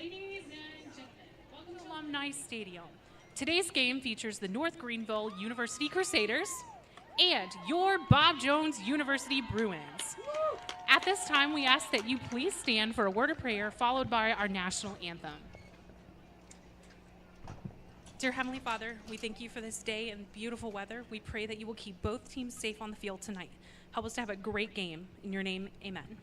Ladies and gentlemen, welcome to Alumni Stadium. Today's game features the North Greenville University Crusaders and your Bob Jones University Bruins. At this time, we ask that you please stand for a word of prayer followed by our national anthem. Dear Heavenly Father, we thank you for this day and beautiful weather. We pray that you will keep both teams safe on the field tonight. Help us to have a great game. In your name, amen.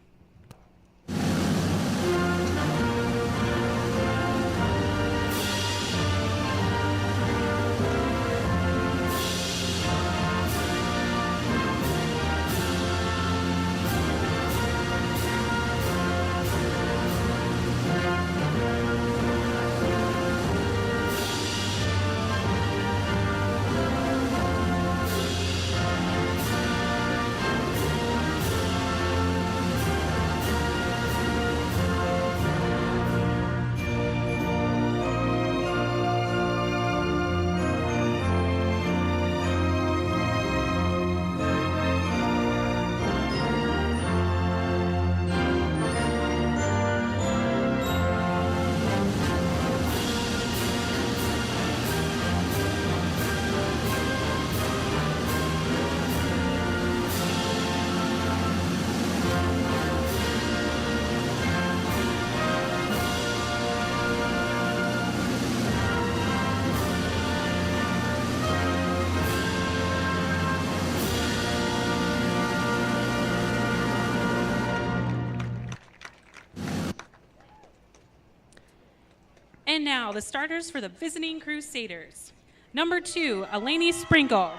And now, the starters for the visiting Crusaders. Number 2, Eleni Sprinkle.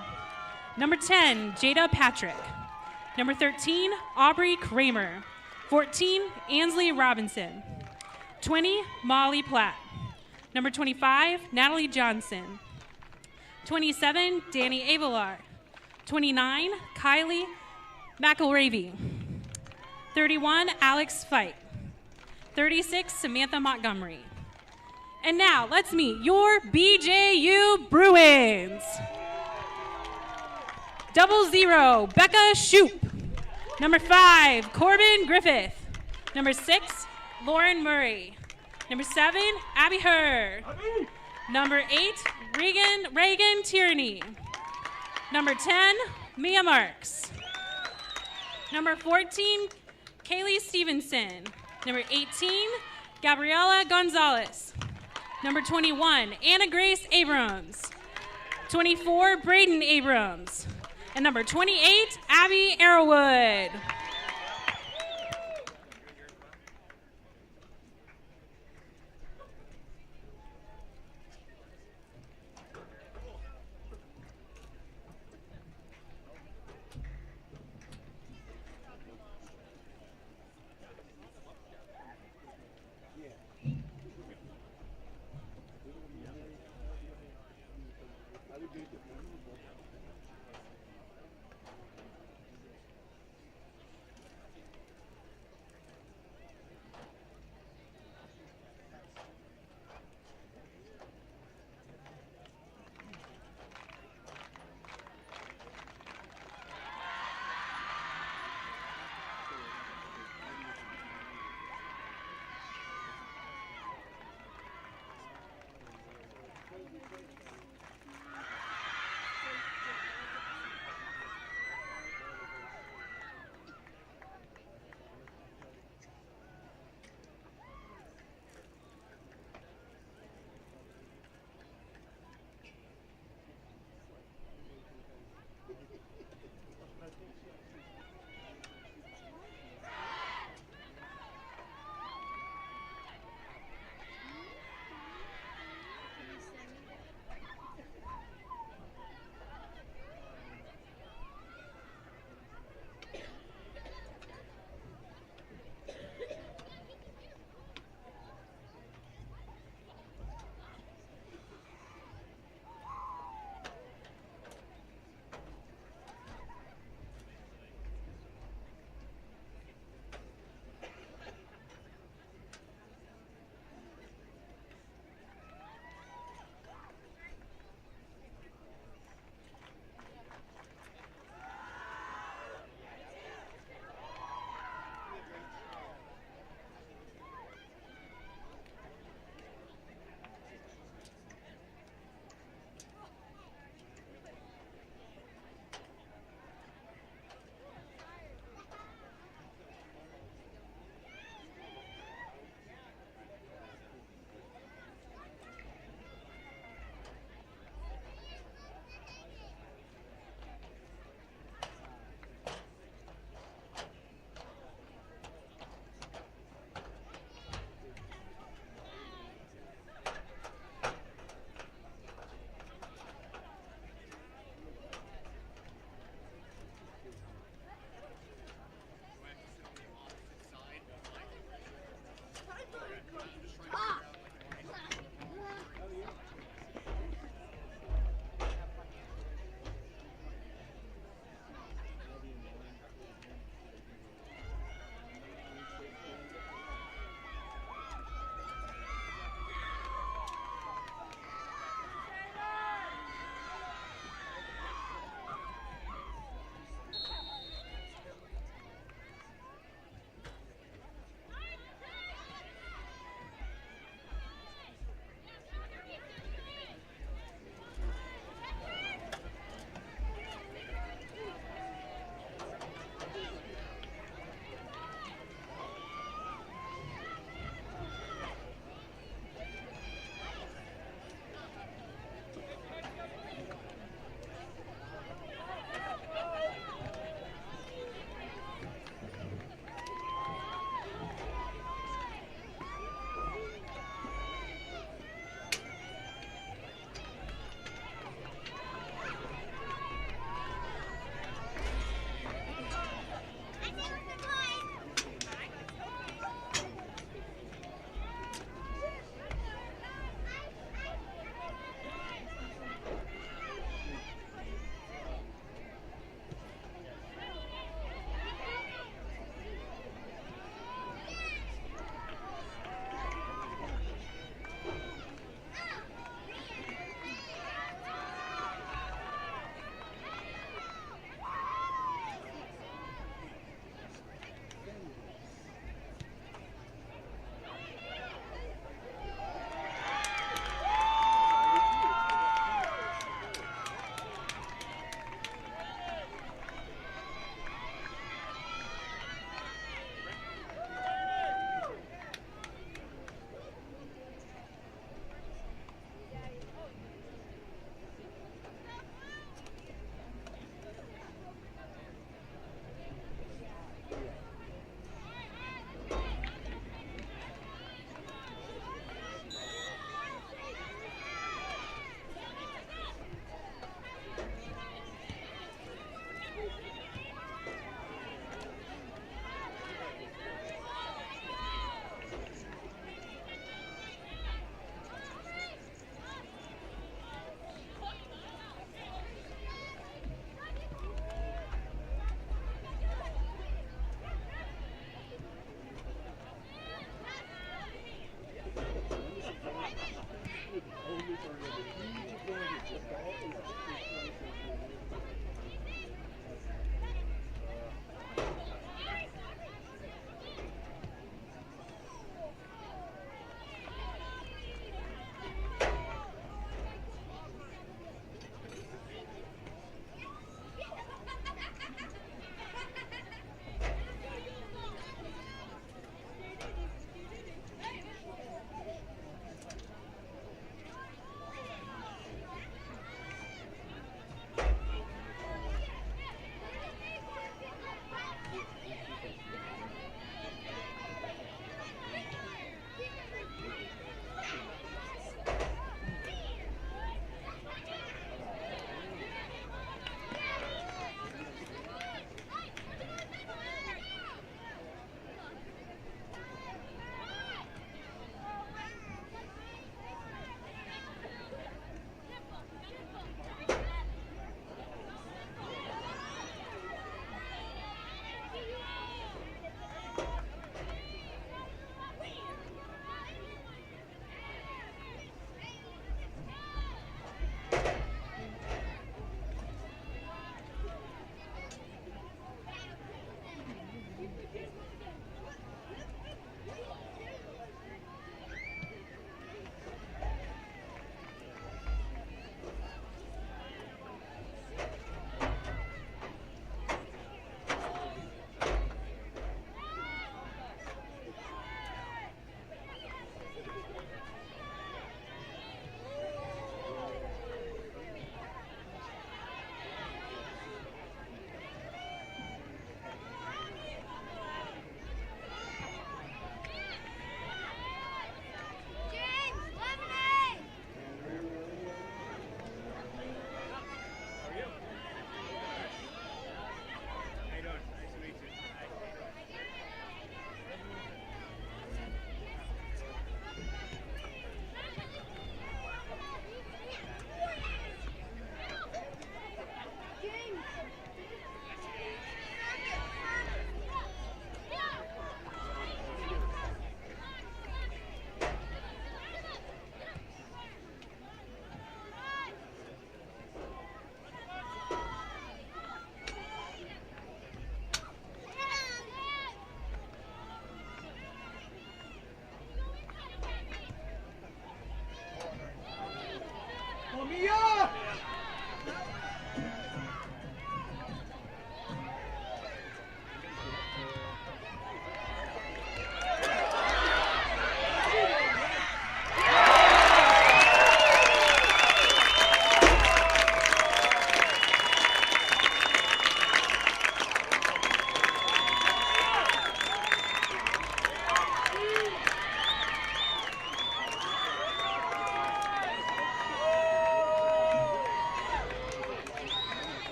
Number 10, Jada Patrick. Number 13, Aubrey Kramer. 14, Ansley Robinson. 20, Molly Platt. Number 25, Natalie Johnson. 27, Danny Avelar. 29, Kylie McElravy. 31, Alex Fight. 36, Samantha Montgomery. And now, let's meet your BJU Bruins. 00, Becca Shoup. Number 5, Corbin Griffith. Number 6, Lauren Murray. Number 7, Abby Herr. Number 8, Reagan Tierney. Number 10, Mia Marks. Number 14, Kaylee Stevenson. Number 18, Gabriela Gonzalez. Number 21, Anna Grace Abrams. 24, Braden Abrams. And number 28, Abby Arrowwood.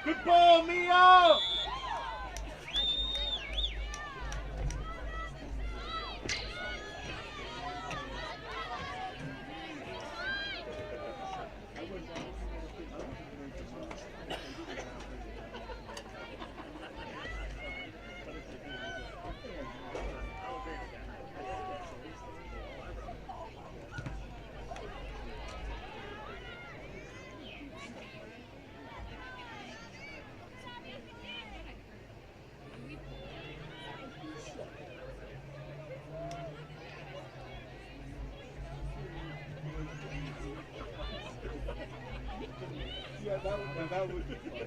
Good ball, Mia! Yeah, that would be fun.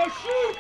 Go shoot!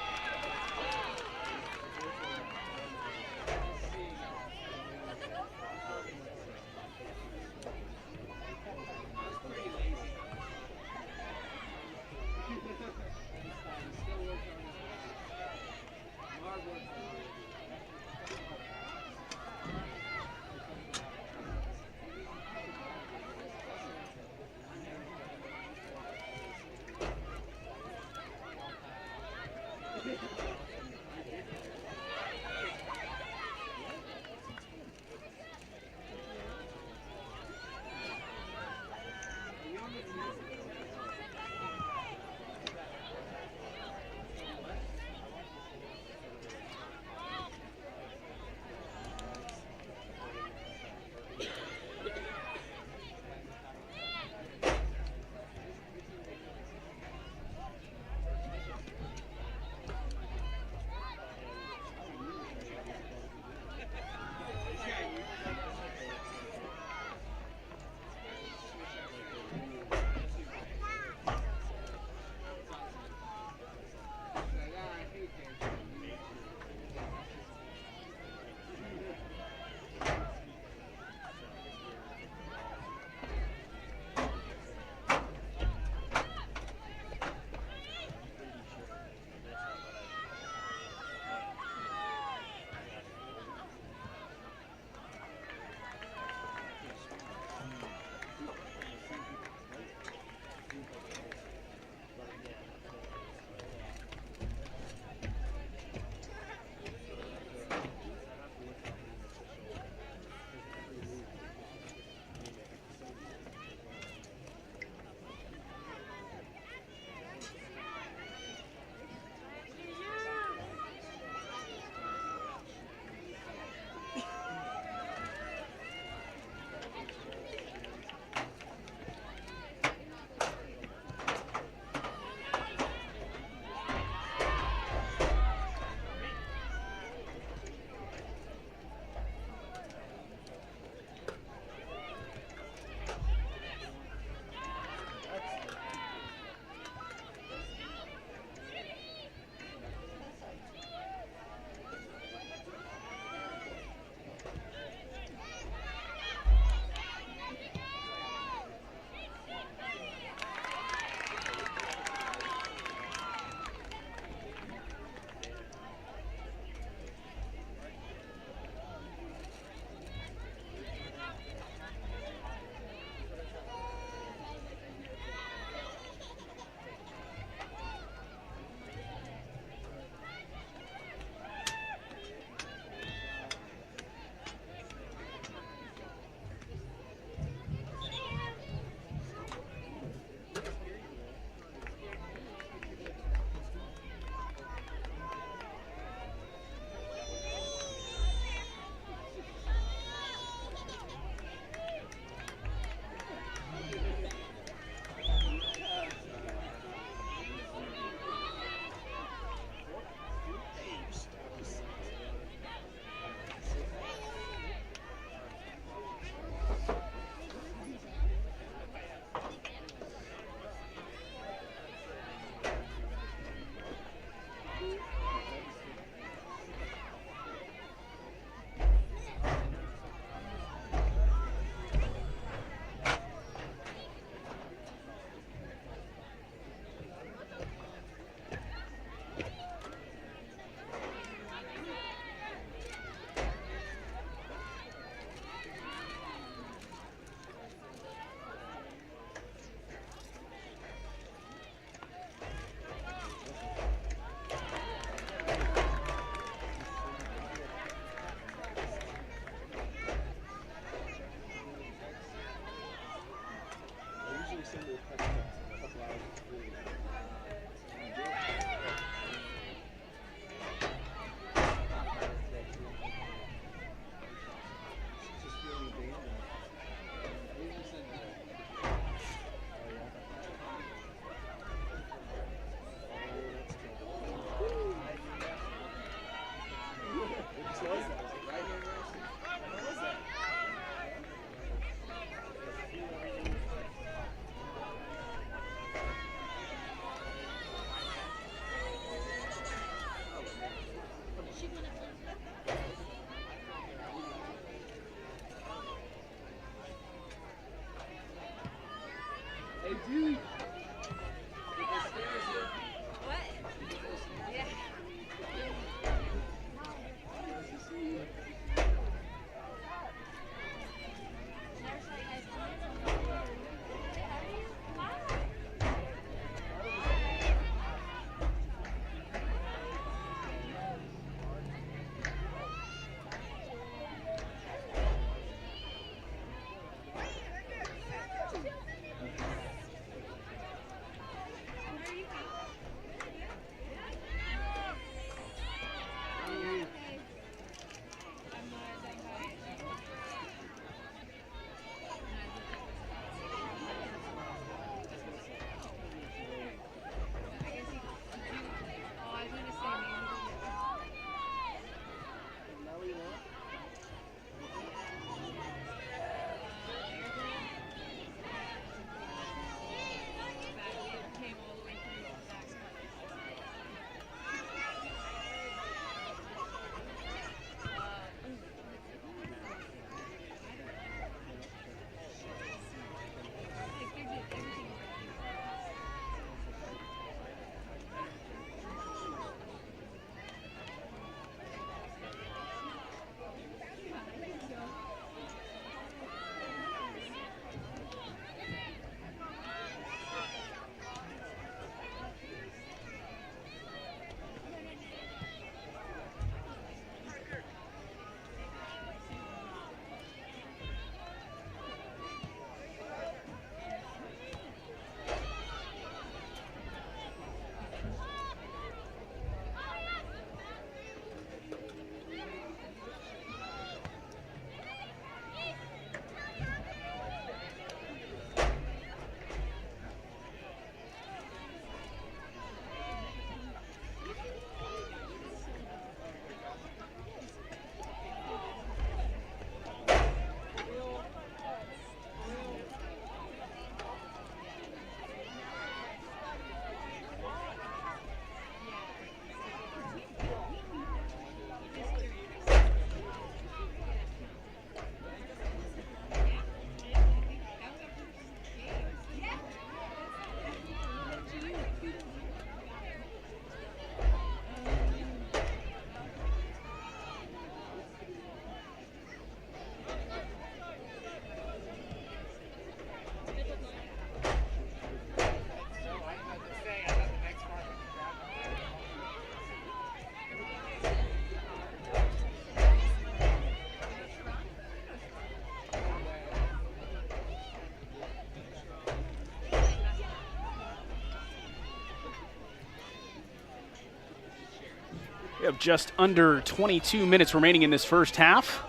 We have just under 22 minutes remaining in this first half.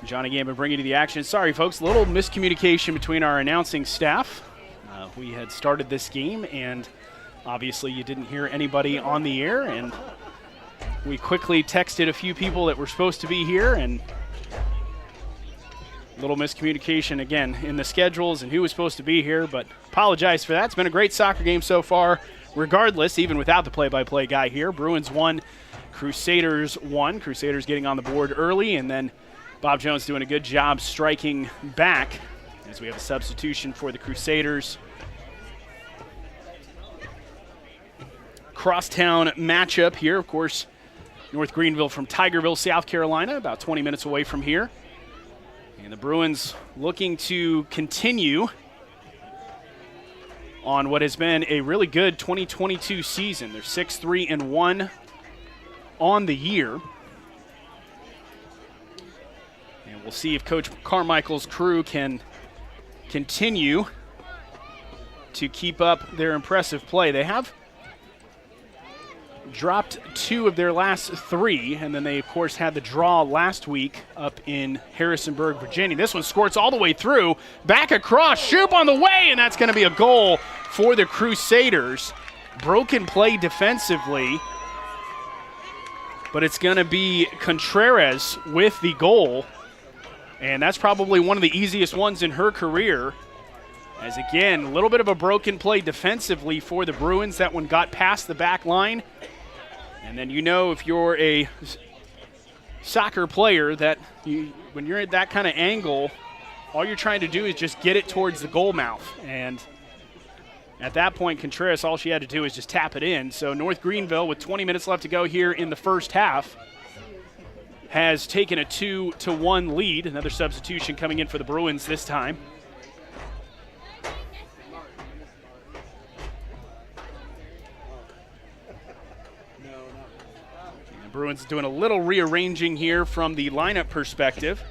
Johnny Gambon bringing you the action. Sorry, folks, a little miscommunication between our announcing staff. We had started this game, and obviously you didn't hear anybody on the air, and we quickly texted a few people that were supposed to be here, and a little miscommunication again in the schedules and who was supposed to be here, but apologize for that. It's been a great soccer game so far. Regardless, even without the play-by-play guy here, Bruins won, Crusaders won. Crusaders getting on the board early, and then Bob Jones doing a good job striking back as we have a substitution for the Crusaders. Crosstown matchup here, of course, North Greenville from Tigerville, South Carolina, about 20 minutes away from here. And the Bruins looking to continue on what has been a really good 2022 season. They're 6-3-1 on the year. And we'll see if Coach Carmichael's crew can continue to keep up their impressive play. They have dropped 2 of their last 3, and then they, of course, had the draw last week up in Harrisonburg, Virginia. This one squirts all the way through, back across, Shoop on the way, and that's going to be a goal for the Crusaders. Broken play defensively, but it's going to be Contreras with the goal, and that's probably one of the easiest ones in her career. As again, a little bit of a broken play defensively for the Bruins. That one got past the back line. And then you know if you're a soccer player that when you're at that kind of angle, all you're trying to do is just get it towards the goal mouth. And At that point, Contreras, all she had to do was just tap it in. So North Greenville, with 20 minutes left to go here in the first half, has taken a 2-1 lead. Another substitution coming in for the Bruins this time. And the Bruins doing a little rearranging here from the lineup perspective.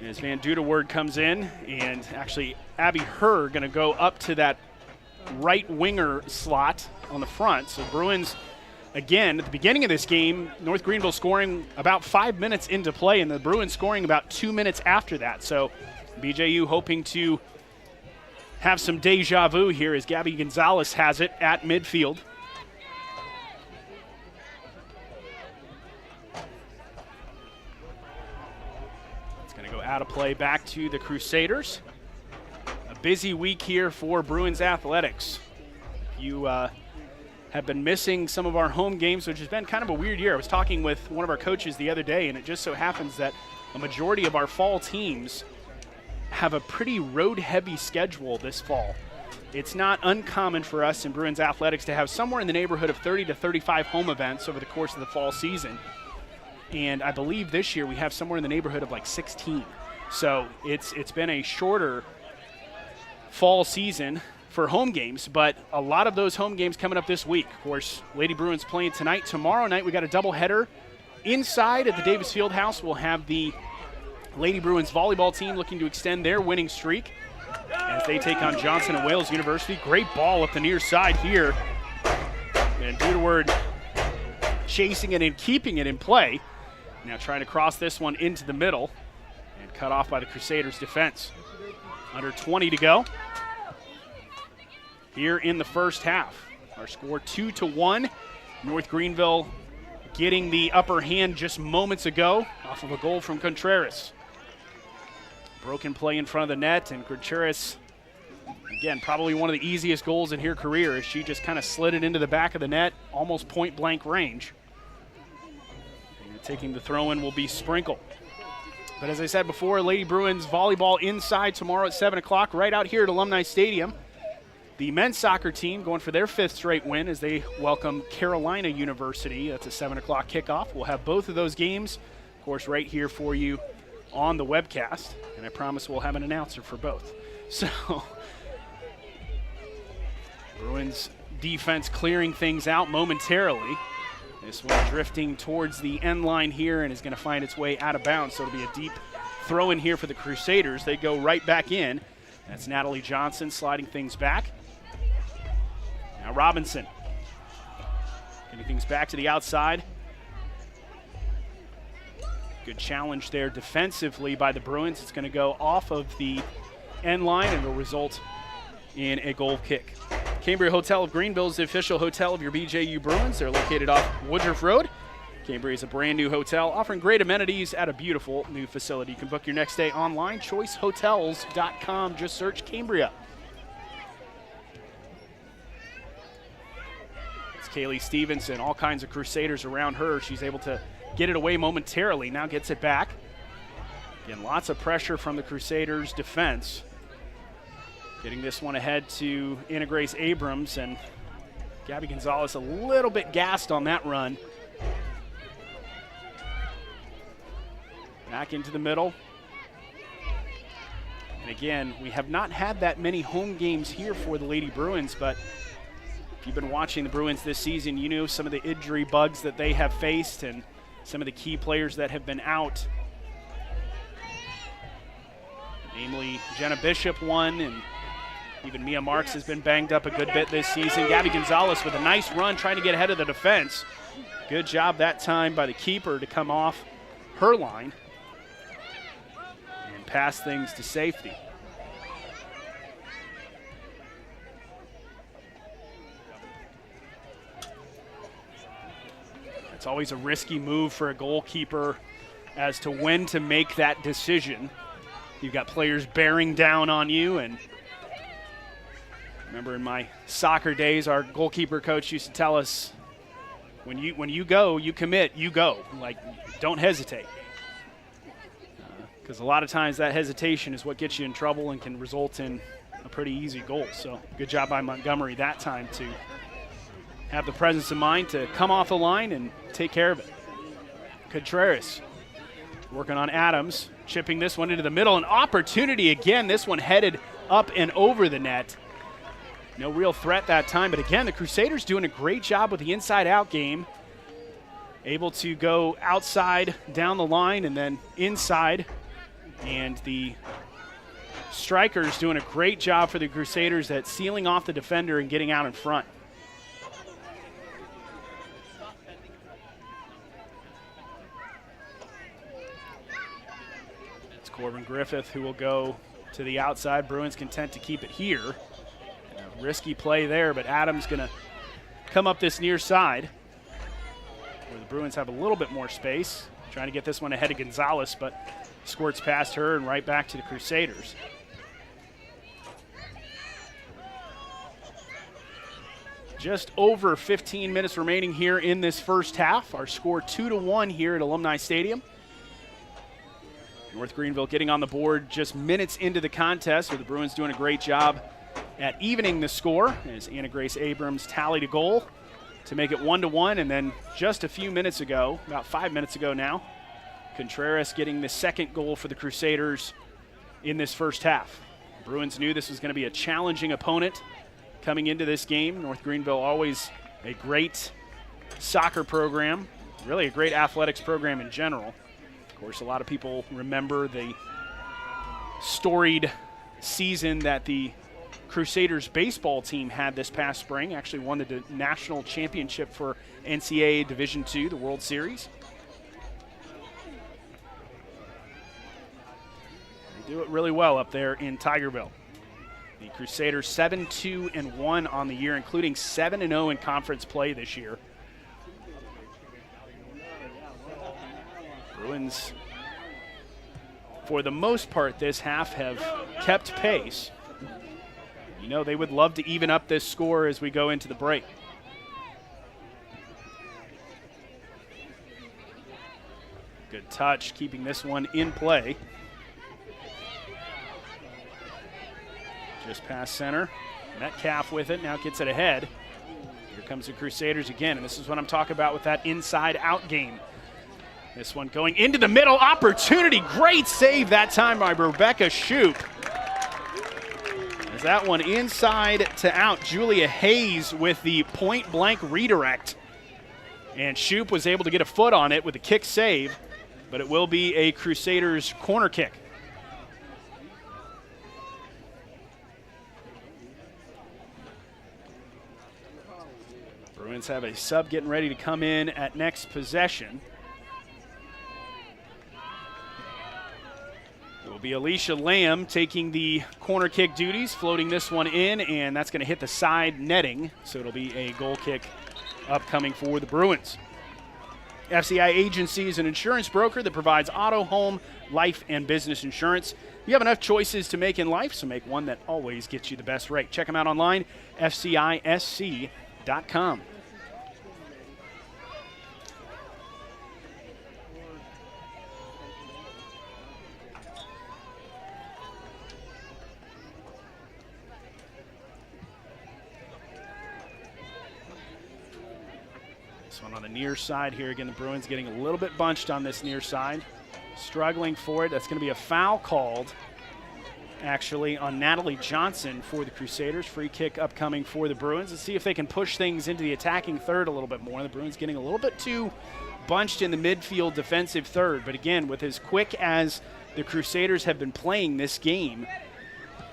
As Van Duderword comes in, and actually Abby Herr going to go up to that right winger slot on the front. So Bruins, again, at the beginning of this game, North Greenville scoring about 5 minutes into play, and the Bruins scoring about 2 minutes after that. So BJU hoping to have some deja vu here as Gabby Gonzalez has it at midfield. Out of play back to the Crusaders. A busy week here for Bruins athletics. You have been missing some of our home games, which has been kind of a weird year. I was talking with one of our coaches the other day, and it just so happens that a majority of our fall teams have a pretty road-heavy schedule this fall. It's not uncommon for us in Bruins athletics to have somewhere in the neighborhood of 30 to 35 home events over the course of the fall season. And I believe this year we have somewhere in the neighborhood of like 16. So it's been a shorter fall season for home games, but a lot of those home games coming up this week. Of course, Lady Bruins playing tonight. Tomorrow night we got a doubleheader inside at the Davis Fieldhouse. We'll have the Lady Bruins volleyball team looking to extend their winning streak as they take on Johnson and Wales University. Great ball up the near side here. And Duderword chasing it and keeping it in play. Now trying to cross this one into the middle and cut off by the Crusaders defense. Under 20 to go here in the first half. Our score 2-1. North Greenville getting the upper hand just moments ago off of a goal from Contreras. Broken play in front of the net, and Contreras, again, probably one of the easiest goals in her career as she just kind of slid it into the back of the net, almost point blank range. And taking the throw in will be Sprinkle. But as I said before, Lady Bruins volleyball inside tomorrow at 7 o'clock right out here at Alumni Stadium. The men's soccer team going for their 5th straight win as they welcome Carolina University. That's a 7 o'clock kickoff. We'll have both of those games, of course, right here for you on the webcast. And I promise we'll have an announcer for both. So, Bruins defense clearing things out momentarily. This one drifting towards the end line here and is going to find its way out of bounds. So it'll be a deep throw in here for the Crusaders. They go right back in. That's Natalie Johnson sliding things back. Now Robinson getting things back to the outside. Good challenge there defensively by the Bruins. It's going to go off of the end line and will result in a goal kick. Cambria Hotel of Greenville is the official hotel of your BJU Bruins. They're located off Woodruff Road. Cambria is a brand new hotel offering great amenities at a beautiful new facility. You can book your next stay online, choicehotels.com. Just search Cambria. It's Kaylee Stevenson, all kinds of Crusaders around her. She's able to get it away momentarily, now gets it back. Again, lots of pressure from the Crusaders' defense. Getting this one ahead to Anna Grace Abrams, and Gabby Gonzalez a little bit gassed on that run. Back into the middle. And again, we have not had that many home games here for the Lady Bruins, but if you've been watching the Bruins this season, you know some of the injury bugs that they have faced and some of the key players that have been out. Namely, Jenna Bishop won, and even Mia Marks has been banged up a good bit this season. Gabby Gonzalez with a nice run trying to get ahead of the defense. Good job that time by the keeper to come off her line and pass things to safety. It's always a risky move for a goalkeeper as to when to make that decision. You've got players bearing down on you, and remember in my soccer days, our goalkeeper coach used to tell us, when you go, you commit, you go. Like, don't hesitate. Because a lot of times that hesitation is what gets you in trouble and can result in a pretty easy goal. So good job by Montgomery that time to have the presence of mind to come off the line and take care of it. Contreras working on Adams, chipping this one into the middle. An opportunity again, this one headed up and over the net. No real threat that time, but again, the Crusaders doing a great job with the inside-out game. Able to go outside, down the line, and then inside. And the strikers doing a great job for the Crusaders at sealing off the defender and getting out in front. It's Corbin Griffith who will go to the outside. Bruins content to keep it here. A risky play there, but Adams going to come up this near side where the Bruins have a little bit more space. Trying to get this one ahead of Gonzalez, but squirts past her and right back to the Crusaders. Just over 15 minutes remaining here in this first half. Our score 2-1 here at Alumni Stadium. North Greenville getting on the board just minutes into the contest, with the Bruins doing a great job at evening the score as Anna Grace Abrams tallied a goal to make it 1-1. And then just a few minutes ago, about 5 minutes ago now, Contreras getting the second goal for the Crusaders in this first half. Bruins knew this was going to be a challenging opponent coming into this game. North Greenville always a great soccer program, really a great athletics program in general. Of course, a lot of people remember the storied season that the Crusaders baseball team had this past spring. Actually won the national championship for NCAA Division II, the World Series. They do it really well up there in Tigerville. The Crusaders 7-2-1 on the year, including 7-0 in conference play this year. Bruins, for the most part this half, have kept pace. You know, they would love to even up this score as we go into the break. Good touch, keeping this one in play. Just past center. Metcalf with it, now gets it ahead. Here comes the Crusaders again, and this is what I'm talking about with that inside-out game. This one going into the middle, opportunity, great save that time by Rebecca Shoup. As that one inside to out, Julia Hayes with the point-blank redirect. And Shoup was able to get a foot on it with a kick save, but it will be a Crusaders corner kick. Bruins have a sub getting ready to come in at next possession. It will be Alicia Lamb taking the corner kick duties, floating this one in, and that's going to hit the side netting, so it'll be a goal kick upcoming for the Bruins. FCI Agency is an insurance broker that provides auto, home, life, and business insurance. You have enough choices to make in life, so make one that always gets you the best rate. Check them out online, fcisc.com. One on the near side here. Again, the Bruins getting a little bit bunched on this near side. Struggling for it. That's going to be a foul called, actually, on Natalie Johnson for the Crusaders. Free kick upcoming for the Bruins. Let's see if they can push things into the attacking third a little bit more. The Bruins getting a little bit too bunched in the midfield defensive third. But again, with as quick as the Crusaders have been playing this game,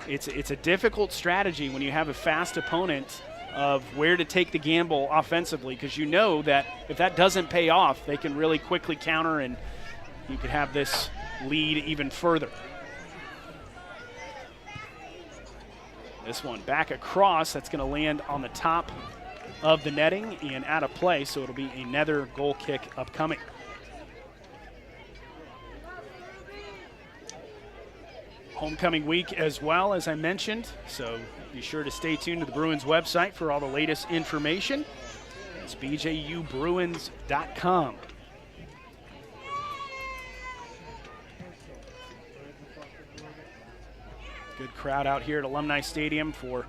it's a difficult strategy when you have a fast opponent of where to take the gamble offensively, because you know that if that doesn't pay off, they can really quickly counter and you could have this lead even further. This one back across, that's going to land on the top of the netting and out of play, so it'll be another goal kick upcoming. Homecoming week as well, as I mentioned, so be sure to stay tuned to the Bruins website for all the latest information. It's bjubruins.com. Good crowd out here at Alumni Stadium for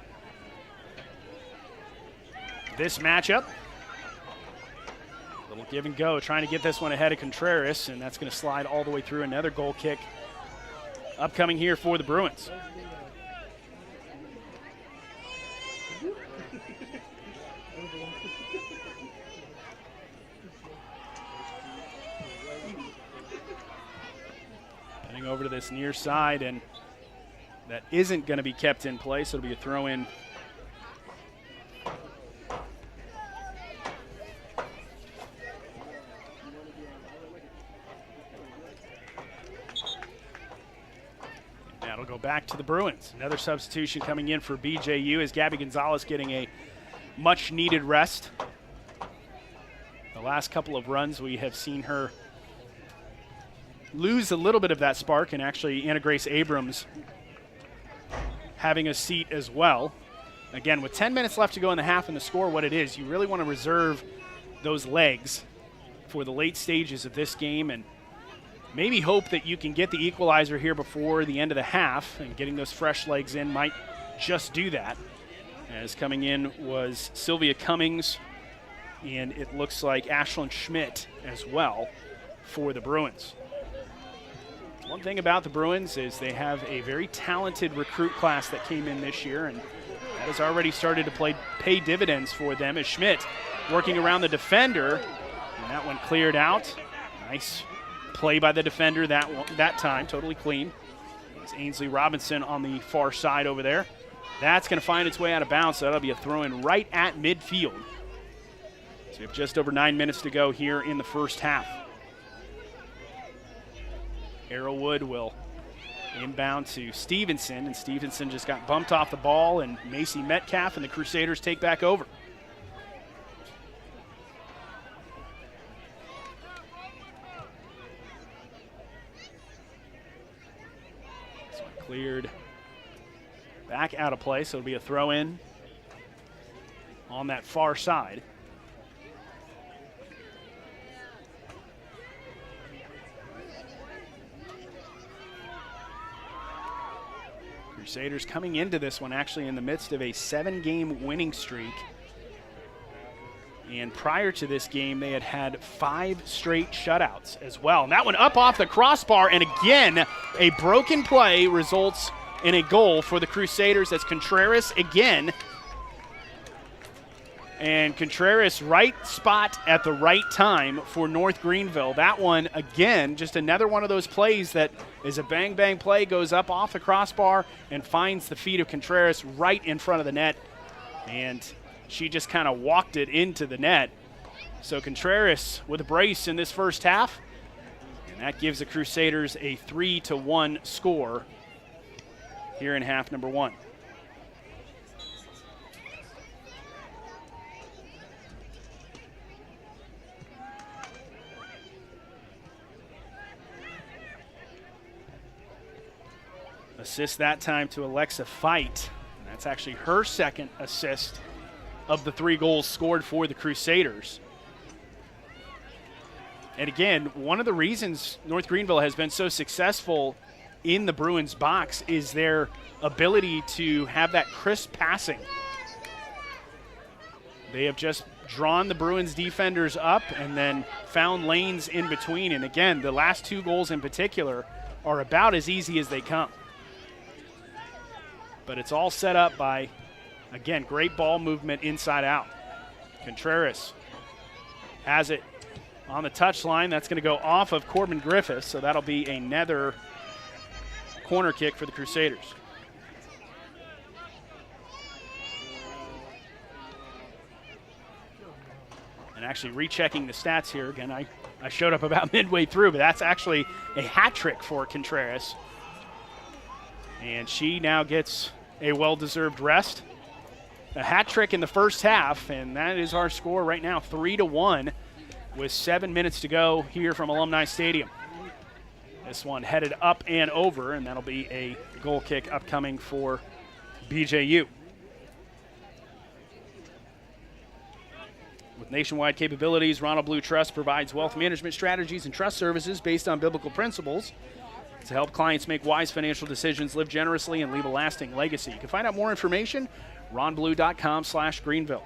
this matchup. Little give and go, trying to get this one ahead of Contreras, and that's going to slide all the way through. Another goal kick upcoming here for the Bruins. Heading over to this near side, and that isn't going to be kept in place. It'll be a throw in. That'll go back to the Bruins. Another substitution coming in for BJU as Gabby Gonzalez getting a much needed rest. The last couple of runs we have seen her lose a little bit of that spark, and actually Anna Grace Abrams having a seat as well. Again, with 10 minutes left to go in the half and the score what it is, you really want to reserve those legs for the late stages of this game and maybe hope that you can get the equalizer here before the end of the half, and getting those fresh legs in might just do that. As coming in was Sylvia Cummings, and it looks like Ashlyn Schmidt as well for the Bruins. One thing about the Bruins is they have a very talented recruit class that came in this year, and that has already started to pay dividends for them as Schmidt working around the defender, and that one cleared out. Nice play by the defender that time, totally clean. It's Ainsley Robinson on the far side over there. That's going to find its way out of bounds, so that'll be a throw-in right at midfield. So we have just over 9 minutes to go here in the first half. Arrowwood will inbound to Stevenson, and Stevenson just got bumped off the ball, and Macy Metcalf and the Crusaders take back over. This one cleared back out of play, so it'll be a throw-in on that far side. Crusaders coming into this one actually in the midst of a 7-game winning streak. And prior to this game, they had had 5 straight shutouts as well. And that one up off the crossbar, and again, a broken play results in a goal for the Crusaders as Contreras again. And Contreras, right spot at the right time for North Greenville. That one, again, just another one of those plays that is a bang-bang play, goes up off the crossbar and finds the feet of Contreras right in front of the net. And she just kind of walked it into the net. So Contreras with a brace in this first half. And that gives the Crusaders a 3-1 score here in half number 1. Assist that time to Alexa Fight. And that's actually her second assist of the 3 goals scored for the Crusaders. And again, one of the reasons North Greenville has been so successful in the Bruins box is their ability to have that crisp passing. They have just drawn the Bruins defenders up and then found lanes in between. And again, the last 2 goals in particular are about as easy as they come. But it's all set up by, again, great ball movement inside out. Contreras has it on the touchline. That's going to go off of Corbin Griffiths, so that'll be another corner kick for the Crusaders. And actually rechecking the stats here, again, I showed up about midway through, but that's actually a hat trick for Contreras. And she now gets a well-deserved rest. A hat trick in the first half, and that is our score right now, 3-1, with 7 minutes to go here from Alumni Stadium. This one headed up and over, and that'll be a goal kick upcoming for BJU. With nationwide capabilities, Ronald Blue Trust provides wealth management strategies and trust services based on biblical principles. to help clients make wise financial decisions, live generously, and leave a lasting legacy. You can find out more information, ronblue.com/Greenville.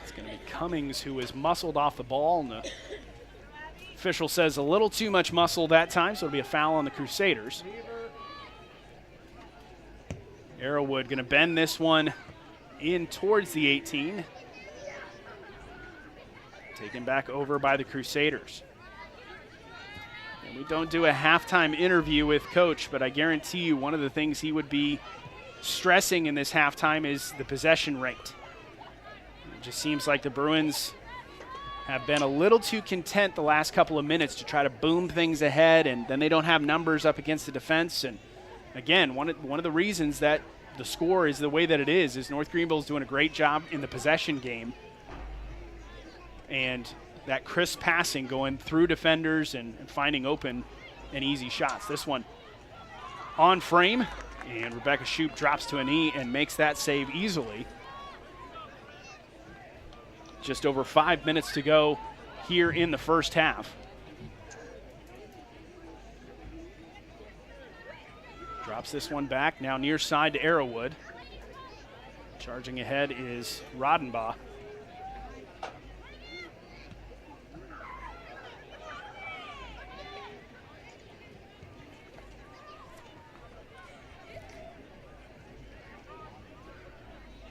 It's going to be Cummings who is muscled off the ball, and the official says a little too much muscle that time, so it'll be a foul on the Crusaders. Arrowwood going to bend this one in towards the 18. Taken back over by the Crusaders. And we don't do a halftime interview with Coach, but I guarantee you one of the things he would be stressing in this halftime is the possession rate. It just seems like the Bruins have been a little too content the last couple of minutes to try to boom things ahead, and then they don't have numbers up against the defense. And again, one of the reasons that the score is the way that it is North Greenville is doing a great job in the possession game, and that crisp passing going through defenders and finding open and easy shots. This one on frame, and Rebecca Shoup drops to a knee and makes that save easily. Just over 5 minutes to go here in the first half. Drops this one back, now near side to Arrowwood. Charging ahead is Rodenbaugh.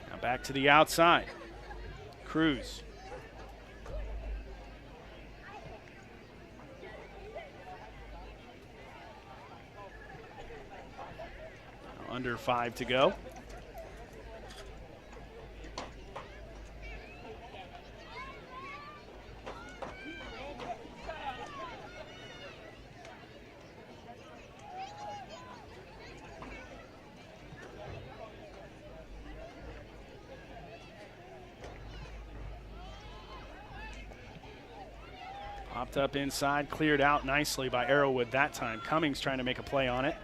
Now back to the outside. Cruz. Under 5 to go. Popped up inside, cleared out nicely by Arrowwood that time. Cummings trying to make a play on it.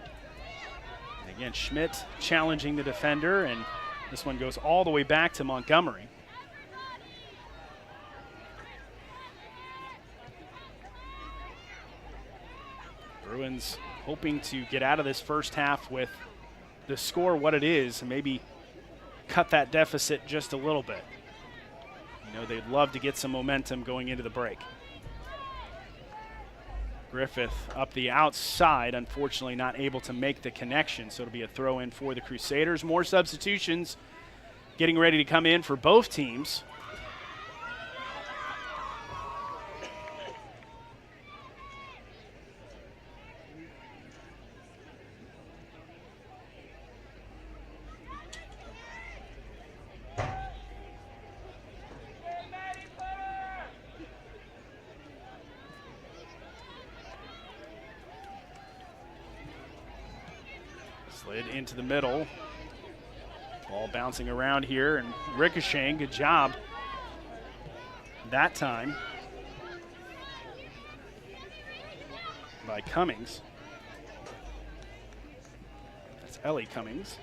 Again, Schmidt challenging the defender, and this one goes all the way back to Montgomery. Bruins hoping to get out of this first half with the score what it is and maybe cut that deficit just a little bit. You know, they'd love to get some momentum going into the break. Griffith up the outside, unfortunately not able to make the connection, so it'll be a throw in for the Crusaders. More substitutions getting ready to come in for both teams. Slid into the middle. Ball bouncing around here and ricocheting. Good job that time by Cummings. That's Ellie Cummings.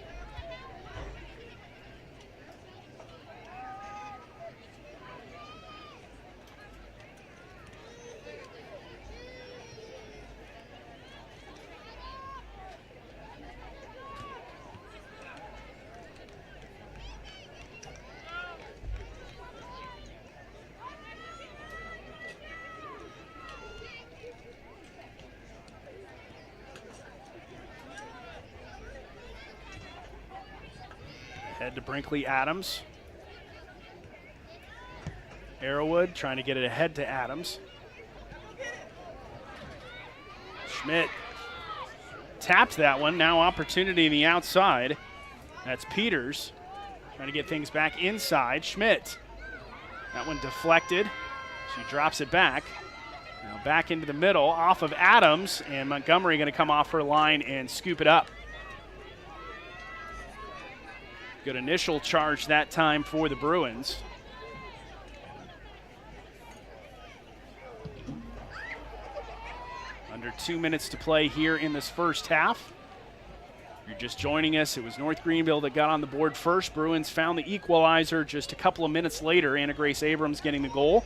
Head to Brinkley Adams. Arrowwood trying to get it ahead to Adams. Schmidt tapped that one. Now opportunity in the outside. That's Peters trying to get things back inside. Schmidt. That one deflected. She drops it back. Now back into the middle off of Adams, and Montgomery going to come off her line and scoop it up. Good initial charge that time for the Bruins. Under 2 minutes to play here in this first half. you're just joining us, it was North Greenville that got on the board first. Bruins found the equalizer just a couple of minutes later. Anna Grace Abrams getting the goal.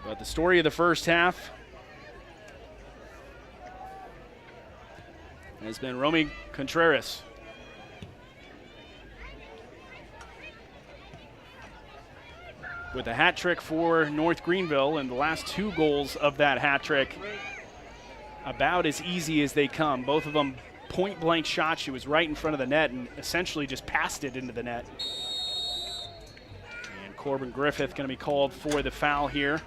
But the story of the first half has been Romy Contreras. With a hat trick for North Greenville, and the last 2 goals of that hat trick about as easy as they come. Both of them point blank shots. She was right in front of the net and essentially just passed it into the net. And Corbin Griffith going to be called for the foul here.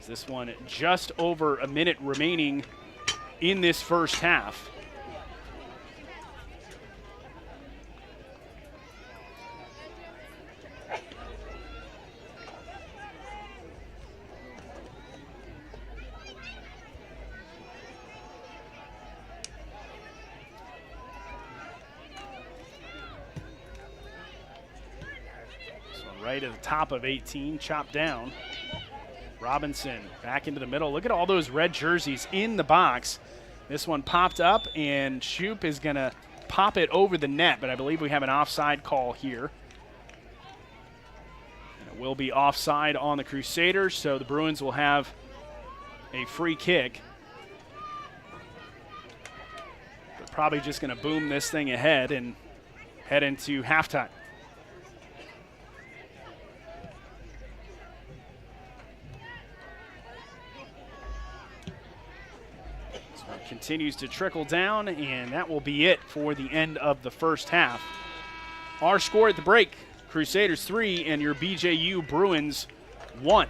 This one just over a minute remaining in this first half. Right at the top of 18, chopped down. Robinson back into the middle. Look at all those red jerseys in the box. This one popped up, and Shoup is going to pop it over the net, but I believe we have an offside call here. And it will be offside on the Crusaders, so the Bruins will have a free kick. They're probably just going to boom this thing ahead and head into halftime. Continues to trickle down, and that will be it for the end of the first half. Our score at the break, Crusaders 3 and your BJU Bruins 1.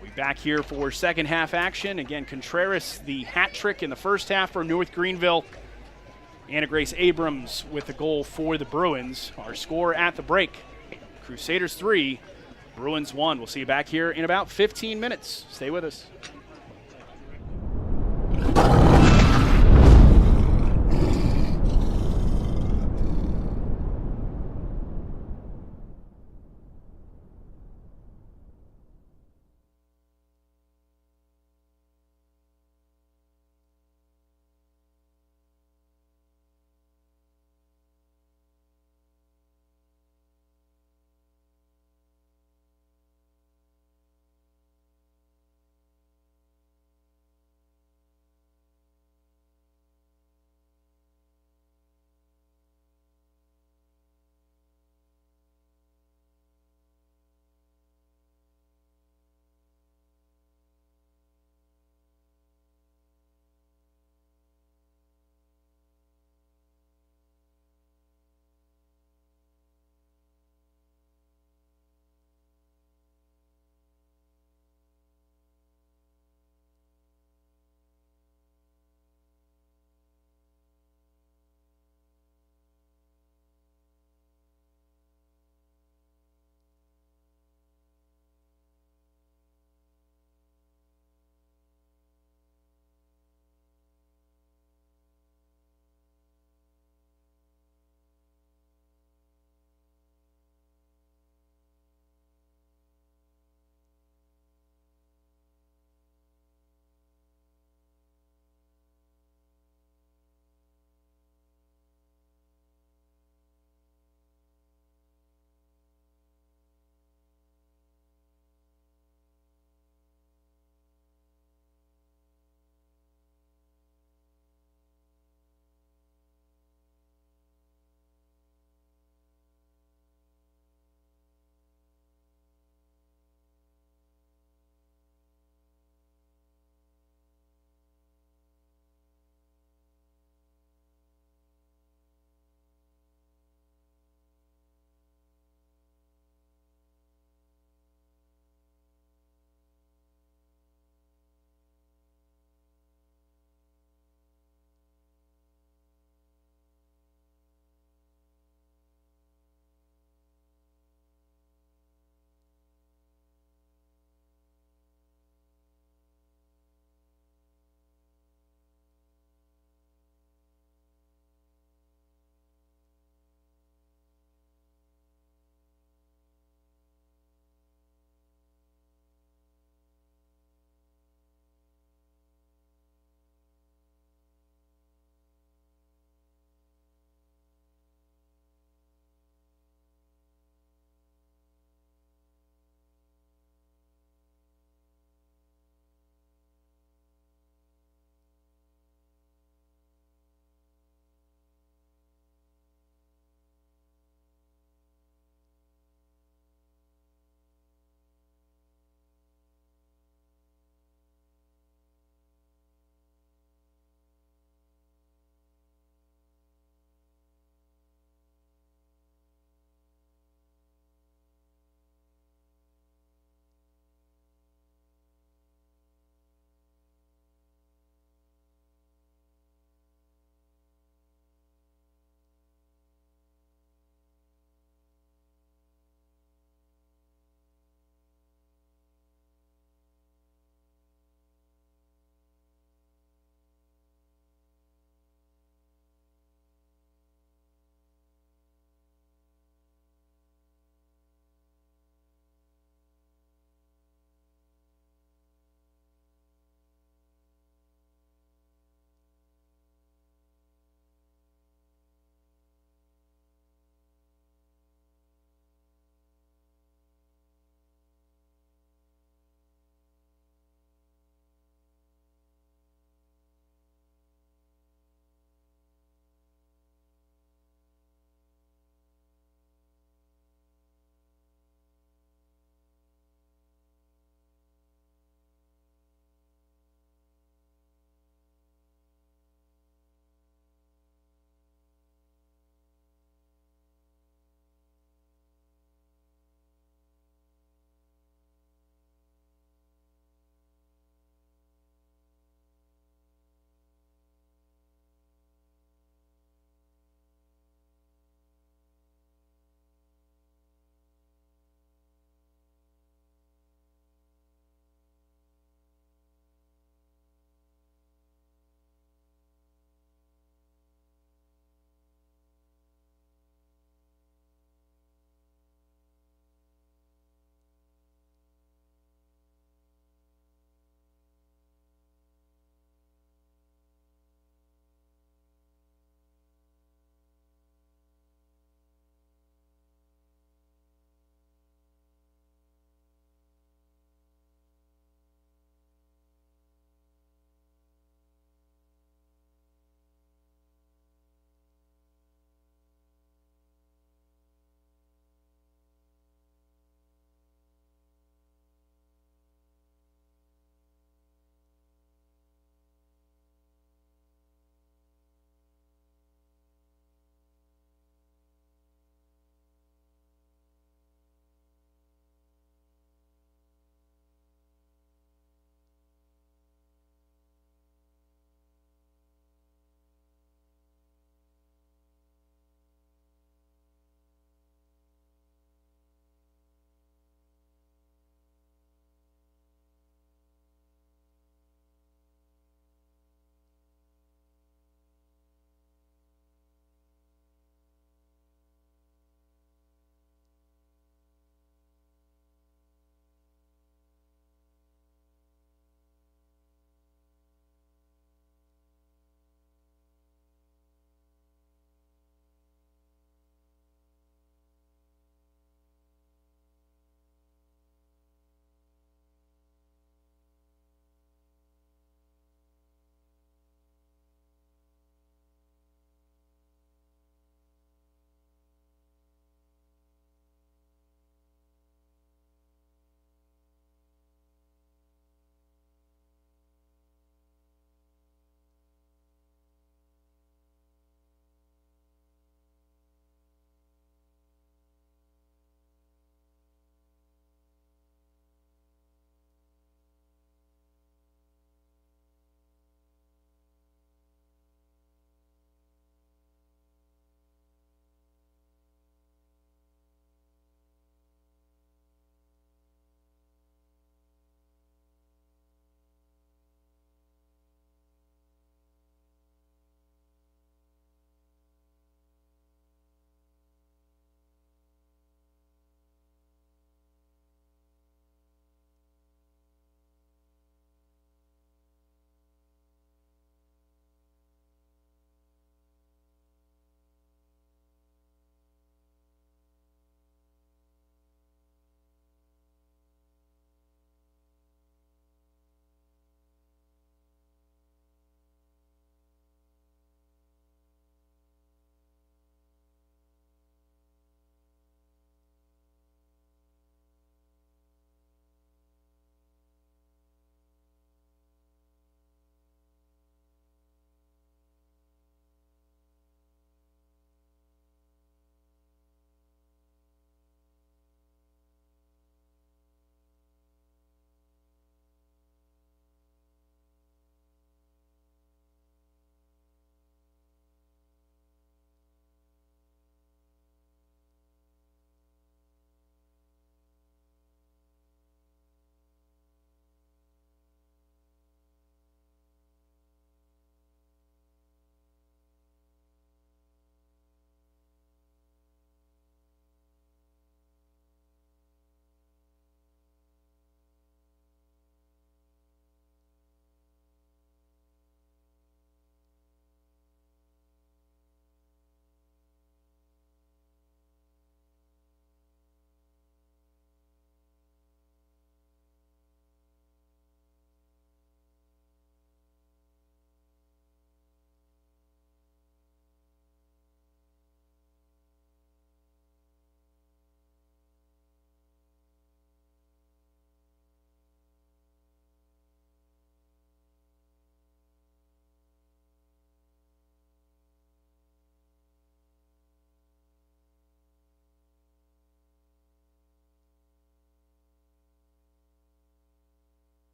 We'll be back here for second half action. Again, Contreras, the hat trick in the first half for North Greenville. Anna Grace Abrams with the goal for the Bruins. Our score at the break, Crusaders 3, Bruins 1. We'll see you back here in about 15 minutes. Stay with us.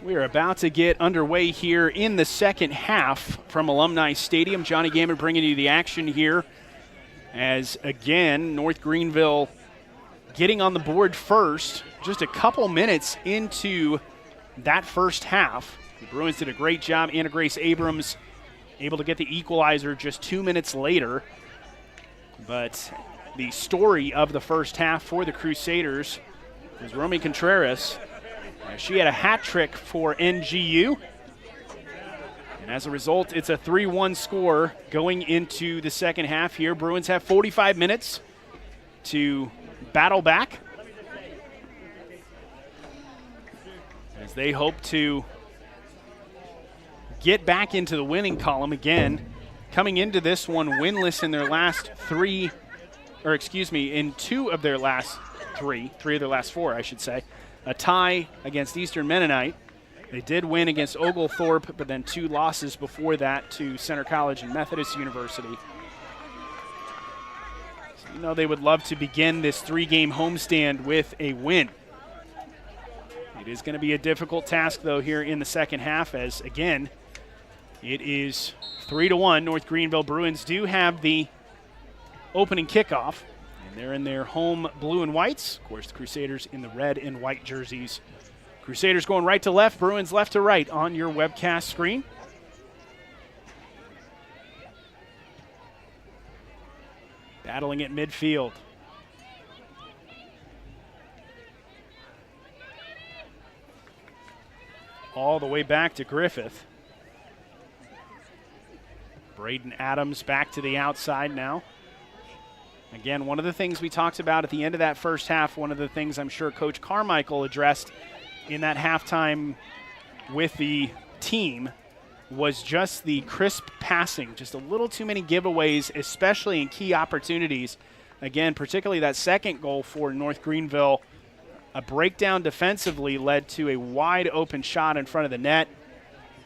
We are about to get underway here in the second half from Alumni Stadium. Johnny Gammon bringing you the action here as, again, North Greenville getting on the board first, just a couple minutes into that first half. The Bruins did a great job. Anna Grace Abrams able to get the equalizer just 2 minutes later. But the story of the first half for the Crusaders was Romy Contreras. She had a hat trick for NGU. And as a result, it's a 3-1 score going into the second half here. Bruins have 45 minutes to battle back as they hope to get back into the winning column again. Coming into this one winless in their last in two of their last three of their last four, I should say. A tie against Eastern Mennonite. They did win against Oglethorpe, but then 2 losses before that to Center College and Methodist University. So you know they would love to begin this 3-game homestand with a win. It is going to be a difficult task, though, here in the second half as, again, it is 3-1. North Greenville Bruins do have the opening kickoff. They're in their home blue and whites. Of course, the Crusaders in the red and white jerseys. Crusaders going right to left, Bruins left to right on your webcast screen. Battling at midfield. All the way back to Griffith. Braden Adams back to the outside now. Again, one of the things we talked about at the end of that first half, one of the things I'm sure Coach Carmichael addressed in that halftime with the team was just the crisp passing, just a little too many giveaways, especially in key opportunities. Again, particularly that second goal for North Greenville, a breakdown defensively led to a wide open shot in front of the net.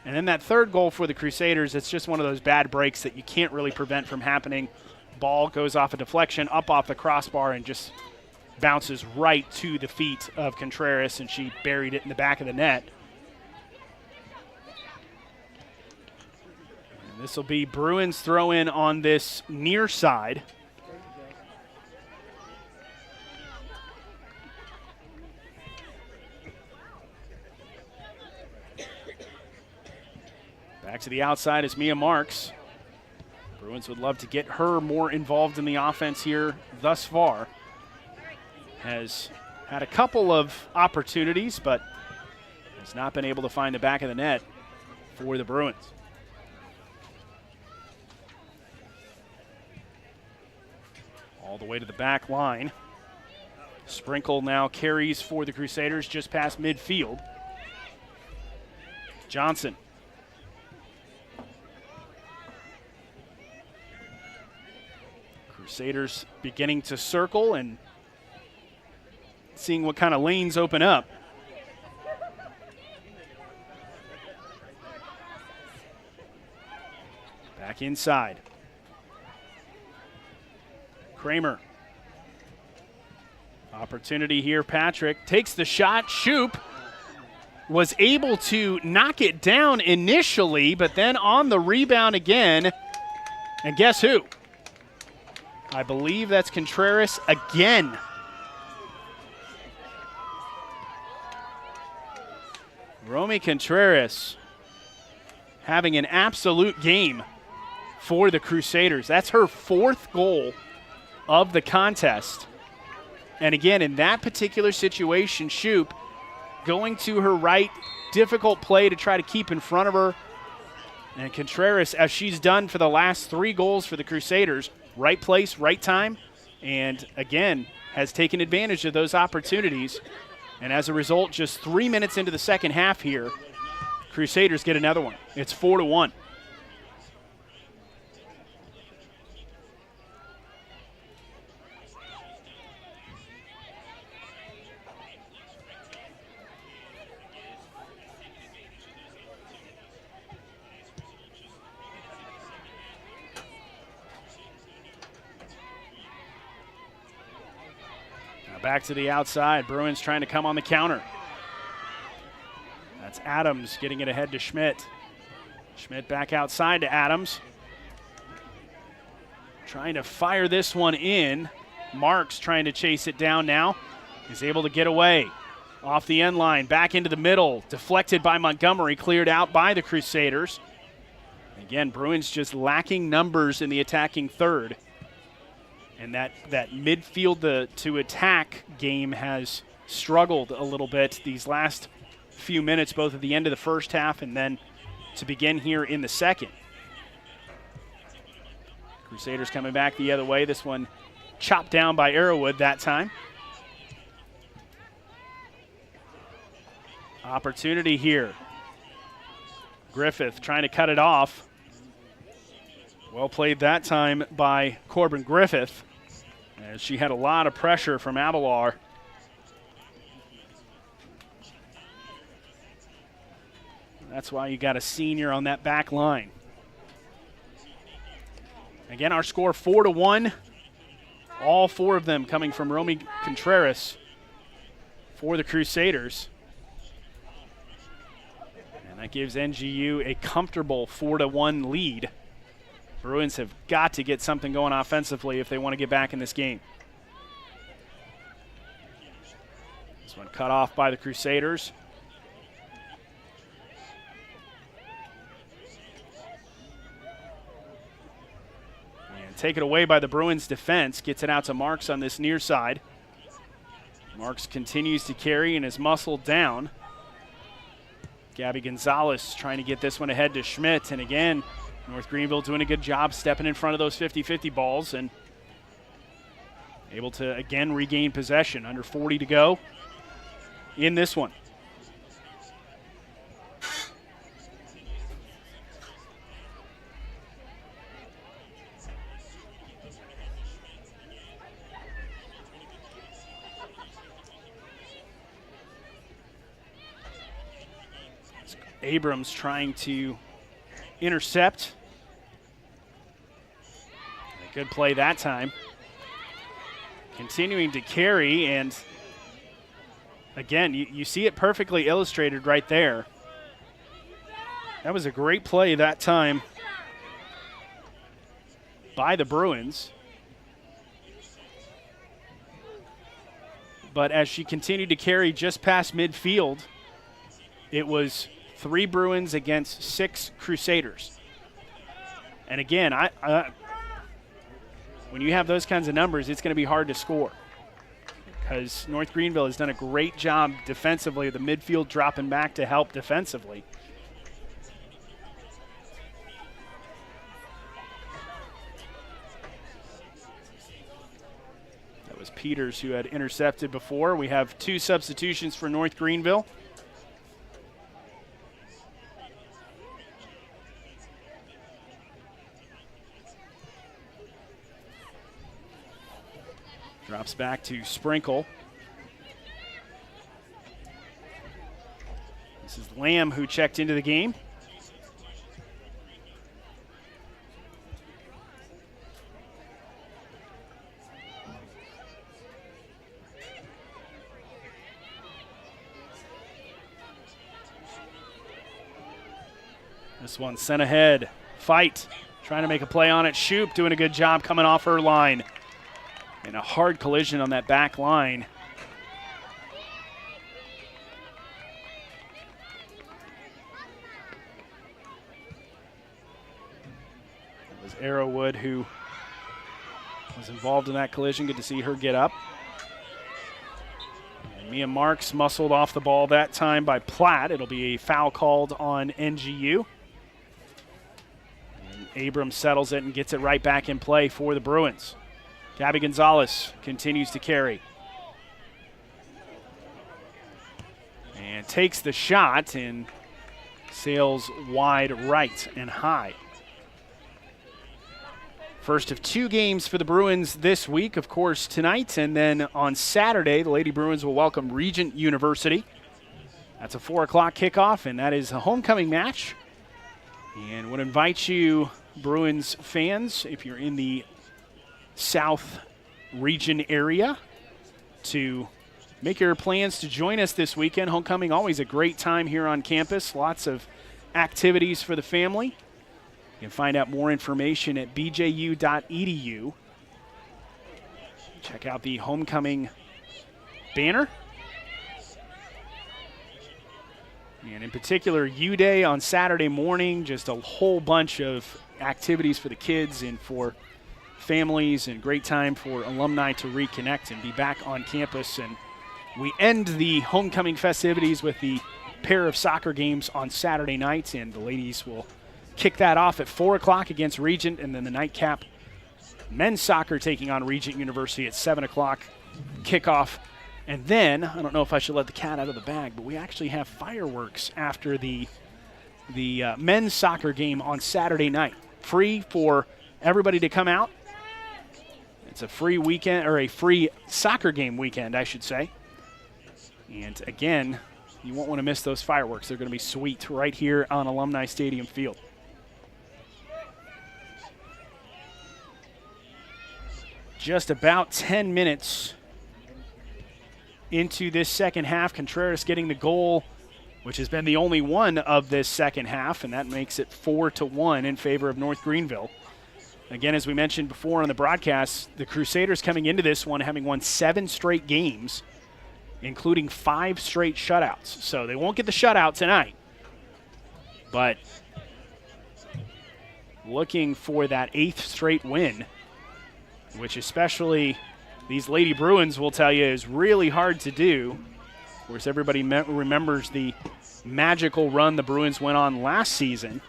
And then that third goal for the Crusaders, it's just one of those bad breaks that you can't really prevent from happening. Ball goes off a deflection, up off the crossbar, and just bounces right to the feet of Contreras, and she buried it in the back of the net. And this will be Bruins throw in on this near side. Back to the outside is Mia Marks. Bruins would love to get her more involved in the offense here thus far. Has had a couple of opportunities, but has not been able to find the back of the net for the Bruins. All the way to the back line. Sprinkle now carries for the Crusaders just past midfield. Johnson. Crusaders beginning to circle and seeing what kind of lanes open up. Back inside. Kramer. Opportunity here. Patrick takes the shot. Shoop was able to knock it down initially, but then on the rebound again. And guess who? I believe that's Contreras again. Romy Contreras having an absolute game for the Crusaders. That's her 4th goal of the contest. And again, in that particular situation, Shoop going to her right, difficult play to try to keep in front of her. And Contreras, as she's done for the last 3 goals for the Crusaders, right place, right time, and again, has taken advantage of those opportunities. And as a result, just 3 minutes into the second half here, Crusaders get another one. It's 4-1. Back to the outside. Bruins trying to come on the counter. That's Adams getting it ahead to Schmidt. Schmidt back outside to Adams. Trying to fire this one in. Marks trying to chase it down now. He's able to get away. Off the end line, back into the middle. Deflected by Montgomery, cleared out by the Crusaders. Again, Bruins just lacking numbers in the attacking third. And that midfield to attack game has struggled a little bit these last few minutes, both at the end of the first half and then to begin here in the second. Crusaders coming back the other way. This one chopped down by Arrowwood that time. Opportunity here. Griffith trying to cut it off. Well played that time by Corbin Griffith, as she had a lot of pressure from Abelar. That's why you got a senior on that back line. Again, our score 4-1. All four of them coming from Romy Contreras for the Crusaders. And that gives NGU a comfortable 4-1 lead. Bruins have got to get something going offensively if they want to get back in this game. This one cut off by the Crusaders. And taken away by the Bruins defense. Gets it out to Marks on this near side. Marks continues to carry and is muscled down. Gabby Gonzalez trying to get this one ahead to Schmidt. And again, North Greenville doing a good job stepping in front of those 50-50 balls and able to, again, regain possession. Under 40 to go in this one. Abrams trying to intercept. A good play that time. Continuing to carry, and again, you see it perfectly illustrated right there. That was a great play that time by the Bruins. But as she continued to carry just past midfield, it was 3 Bruins against 6 Crusaders. And again, when you have those kinds of numbers, it's going to be hard to score, because North Greenville has done a great job defensively, the midfield dropping back to help defensively. That was Peters who had intercepted before. We have 2 substitutions for North Greenville. Drops back to Sprinkle. This is Lamb who checked into the game. This one sent ahead. Fight. Trying to make a play on it. Shoop doing a good job coming off her line. And a hard collision on that back line. It was Arrowwood who was involved in that collision. Good to see her get up. And Mia Marks muscled off the ball that time by Platt. It'll be a foul called on NGU. And Abrams settles it and gets it right back in play for the Bruins. Gabby Gonzalez continues to carry. And takes the shot and sails wide right and high. First of 2 games for the Bruins this week, of course, tonight. And then on Saturday, the Lady Bruins will welcome Regent University. That's a 4 o'clock kickoff, and that is a homecoming match. And would invite you, Bruins fans, if you're in the South region area, to make your plans to join us this weekend. Homecoming, always a great time here on campus. Lots of activities for the family. You can find out more information at bju.edu. Check out the homecoming banner. And in particular, U-Day on Saturday morning, just a whole bunch of activities for the kids and for families, and great time for alumni to reconnect and be back on campus. And we end the homecoming festivities with the pair of soccer games on Saturday night, and the ladies will kick that off at 4 o'clock against Regent, and then the nightcap, men's soccer taking on Regent University at 7 o'clock kickoff. And then, I don't know if I should let the cat out of the bag, but we actually have fireworks after the men's soccer game on Saturday night. Free for everybody to come out. It's a free weekend, or a free soccer game weekend, I should say. And again, you won't want to miss those fireworks. They're going to be sweet right here on Alumni Stadium Field. Just about 10 minutes into this second half. Contreras getting the goal, which has been the only one of this second half, and that makes it 4-1 in favor of North Greenville. Again, as we mentioned before on the broadcast, the Crusaders coming into this one having won 7 straight games, including 5 straight shutouts. So they won't get the shutout tonight, but looking for that 8th straight win, which especially these Lady Bruins will tell you is really hard to do. Of course, everybody remembers the magical run the Bruins went on last season.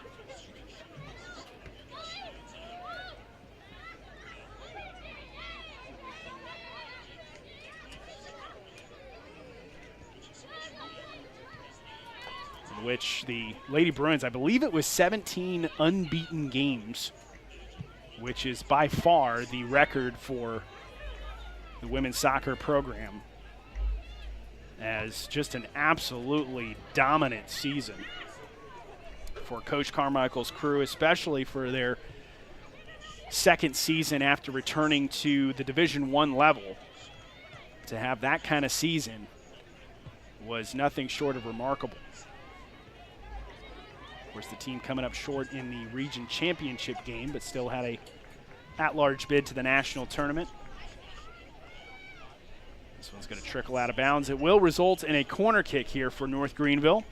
In which the Lady Bruins, I believe it was 17 unbeaten games, which is by far the record for the women's soccer program, as just an absolutely dominant season for Coach Carmichael's crew, especially for their second season after returning to the Division I level. To have that kind of season was nothing short of remarkable. Of course, the team coming up short in the region championship game, but still had a at-large bid to the national tournament. This one's going to trickle out of bounds. It will result in a corner kick here for North Greenville.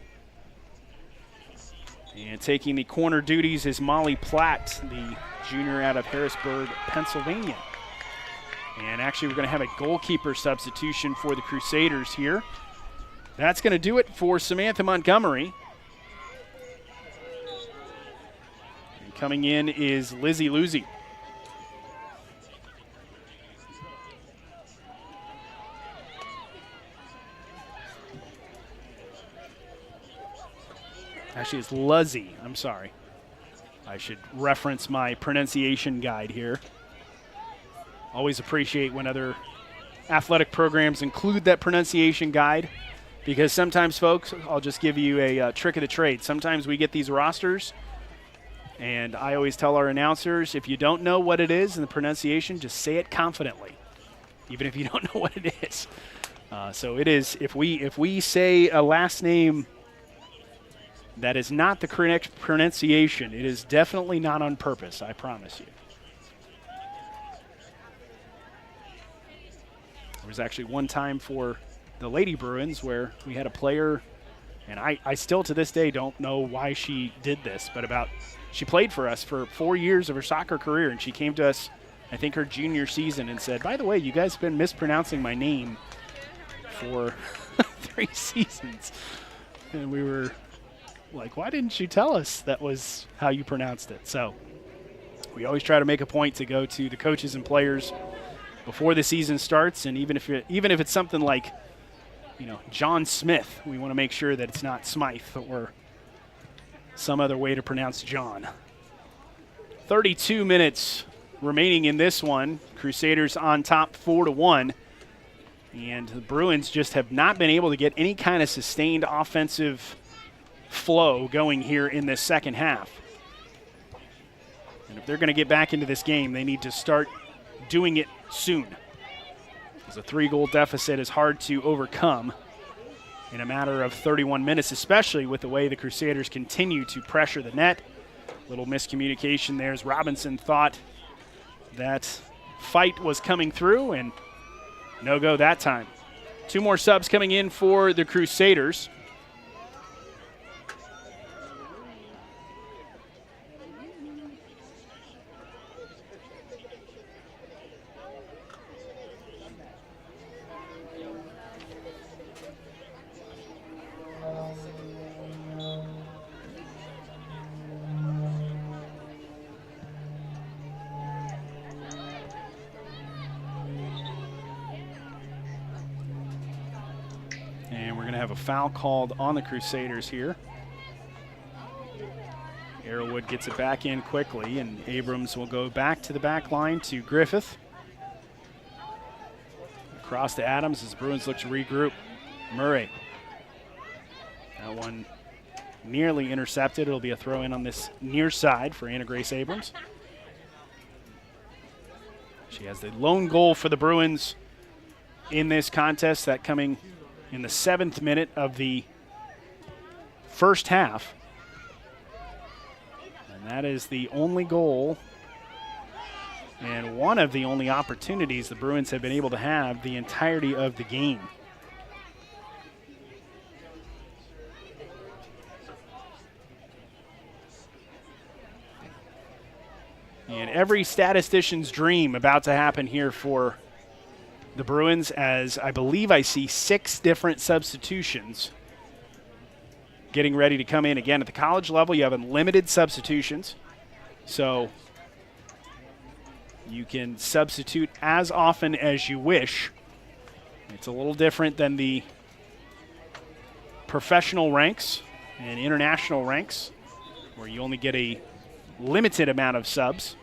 And taking the corner duties is Molly Platt, the junior out of Harrisburg, Pennsylvania. And actually, we're going to have a goalkeeper substitution for the Crusaders here. That's going to do it for Samantha Montgomery. And coming in is Lizzie Luzzi. Actually, it's Luzzy. I'm sorry. I should reference my pronunciation guide here. Always appreciate when other athletic programs include that pronunciation guide, because sometimes, folks, I'll just give you a trick of the trade. Sometimes we get these rosters, and I always tell our announcers, if you don't know what it is in the pronunciation, just say it confidently, even if you don't know what it is. So it is, if we say a last name that is not the correct pronunciation, it is definitely not on purpose, I promise you. There was actually one time for the Lady Bruins where we had a player, and I still to this day don't know why she did this, but she played for us for 4 years of her soccer career, and she came to us, I think her junior season, and said, by the way, you guys have been mispronouncing my name for 3 seasons. And we were like, why didn't you tell us that was how you pronounced it? So we always try to make a point to go to the coaches and players before the season starts, and even if it's something like, John Smith, we want to make sure that it's not Smythe or some other way to pronounce John. 32 minutes remaining in this one. Crusaders on top 4-1. And the Bruins just have not been able to get any kind of sustained offensive flow going here in this second half. And if they're going to get back into this game, they need to start doing it soon. As a 3-goal deficit is hard to overcome in a matter of 31 minutes, especially with the way the Crusaders continue to pressure the net. Little miscommunication there as Robinson thought that fight was coming through, and no go that time. 2 more subs coming in for the Crusaders. And we're going to have a foul called on the Crusaders here. Arrowwood gets it back in quickly, and Abrams will go back to the back line to Griffith. Across to Adams as the Bruins look to regroup. Murray. That one nearly intercepted. It'll be a throw in on this near side for Anna Grace Abrams. She has the lone goal for the Bruins in this contest, that coming in the 7th minute of the first half. And that is the only goal and one of the only opportunities the Bruins have been able to have the entirety of the game. And every statistician's dream about to happen here for the Bruins, as I believe I see 6 different substitutions getting ready to come in. Again, at the college level, you have unlimited substitutions. So you can substitute as often as you wish. It's a little different than the professional ranks and international ranks, where you only get a limited amount of subs.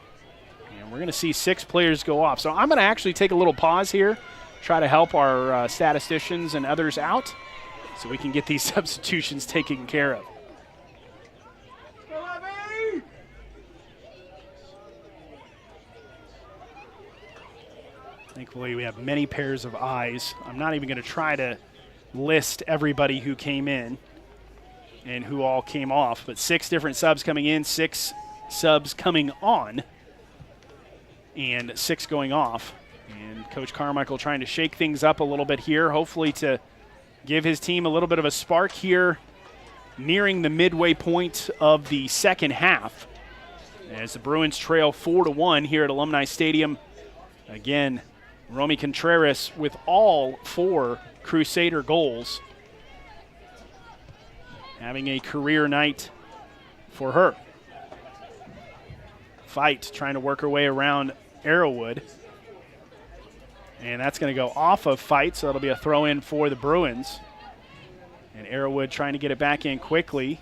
And we're going to see 6 players go off. So I'm going to actually take a little pause here, try to help our statisticians and others out so we can get these substitutions taken care of. Thankfully, we have many pairs of eyes. I'm not even going to try to list everybody who came in and who all came off, but 6 different subs coming in, 6 subs coming on, and 6 going off. And Coach Carmichael trying to shake things up a little bit here, hopefully to give his team a little bit of a spark here nearing the midway point of the second half, as the Bruins trail 4-1 here at Alumni Stadium. Again, Romy Contreras with all 4 Crusader goals, having a career night for her. Fight trying to work her way around Arrowwood. And that's going to go off of Fight, so that'll be a throw in for the Bruins. And Arrowwood trying to get it back in quickly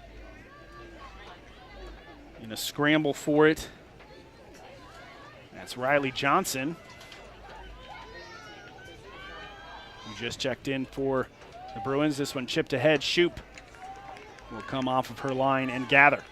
in a scramble for it. That's Riley Johnson, who just checked in for the Bruins. This one chipped ahead. Shoop will come off of her line and gather.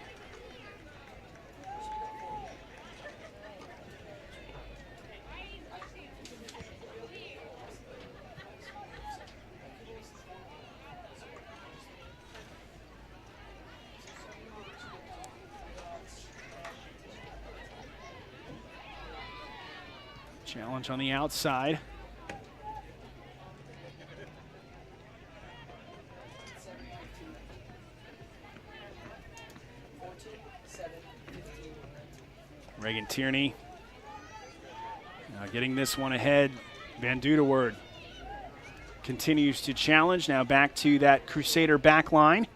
Challenge on the outside. Reagan Tierney now getting this one ahead. Van Duderwoord continues to challenge. Now back to that Crusader back line.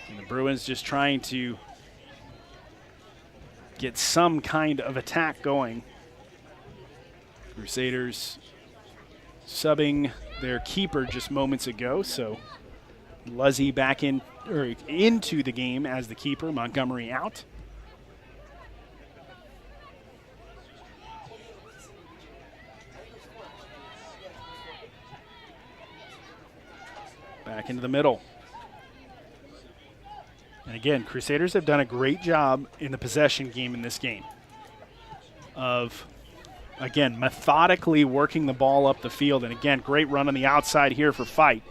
And the Bruins just trying to get some kind of attack going. Crusaders subbing their keeper just moments ago, so Luzzy back in or into the game as the keeper. Montgomery out. Back into the middle. And Again, Crusaders have done a great job in the possession game in this game of, again, methodically working the ball up the field. And again, great run on the outside here for Fight.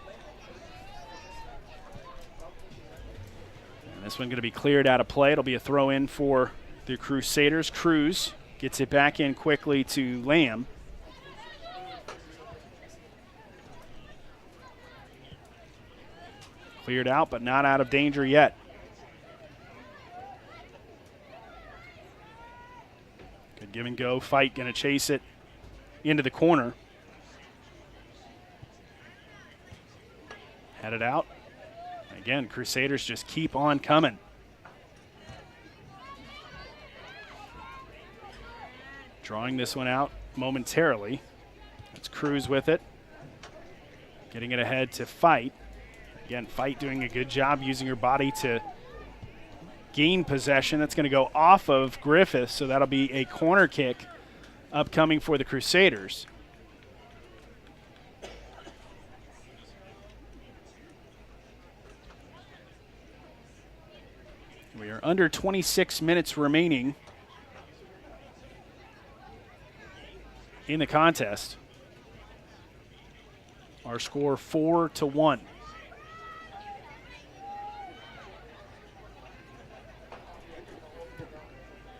And this one going to be cleared out of play. It'll be a throw in for the Crusaders. Cruz gets it back in quickly to Lamb. Cleared out, but not out of danger yet. Good give and go. Fight going to chase it into the corner. Headed out. Again, Crusaders just keep on coming. Drawing this one out momentarily. It's Cruz with it. Getting it ahead to Fight. Again, Fight doing a good job using her body to gain possession. That's going to go off of Griffith, so that'll be a corner kick upcoming for the Crusaders. We are under 26 minutes remaining in the contest. Our score 4-1.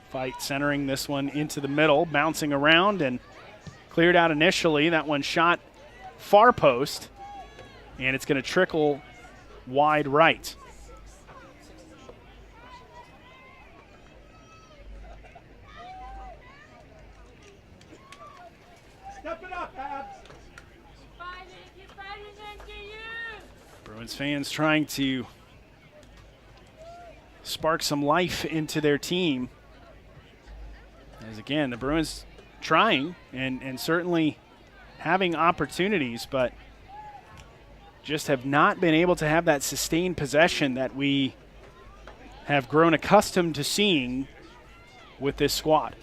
Fight centering this one into the middle, bouncing around and cleared out initially. That one shot far post, and it's going to trickle wide right. Step it up, Abs. Bruins fans trying to spark some life into their team. As again, the Bruins trying and certainly having opportunities, but just have not been able to have that sustained possession that we have grown accustomed to seeing with this squad.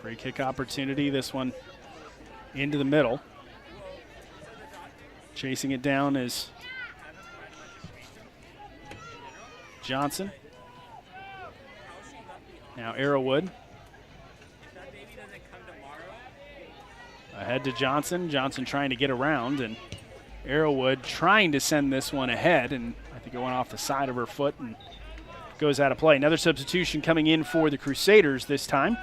Free kick opportunity, this one into the middle. Chasing it down is Johnson. Now Arrowwood. Ahead to Johnson. Johnson trying to get around, and Arrowwood trying to send this one ahead, and I think it went off the side of her foot and goes out of play. Another substitution coming in for the Crusaders this time.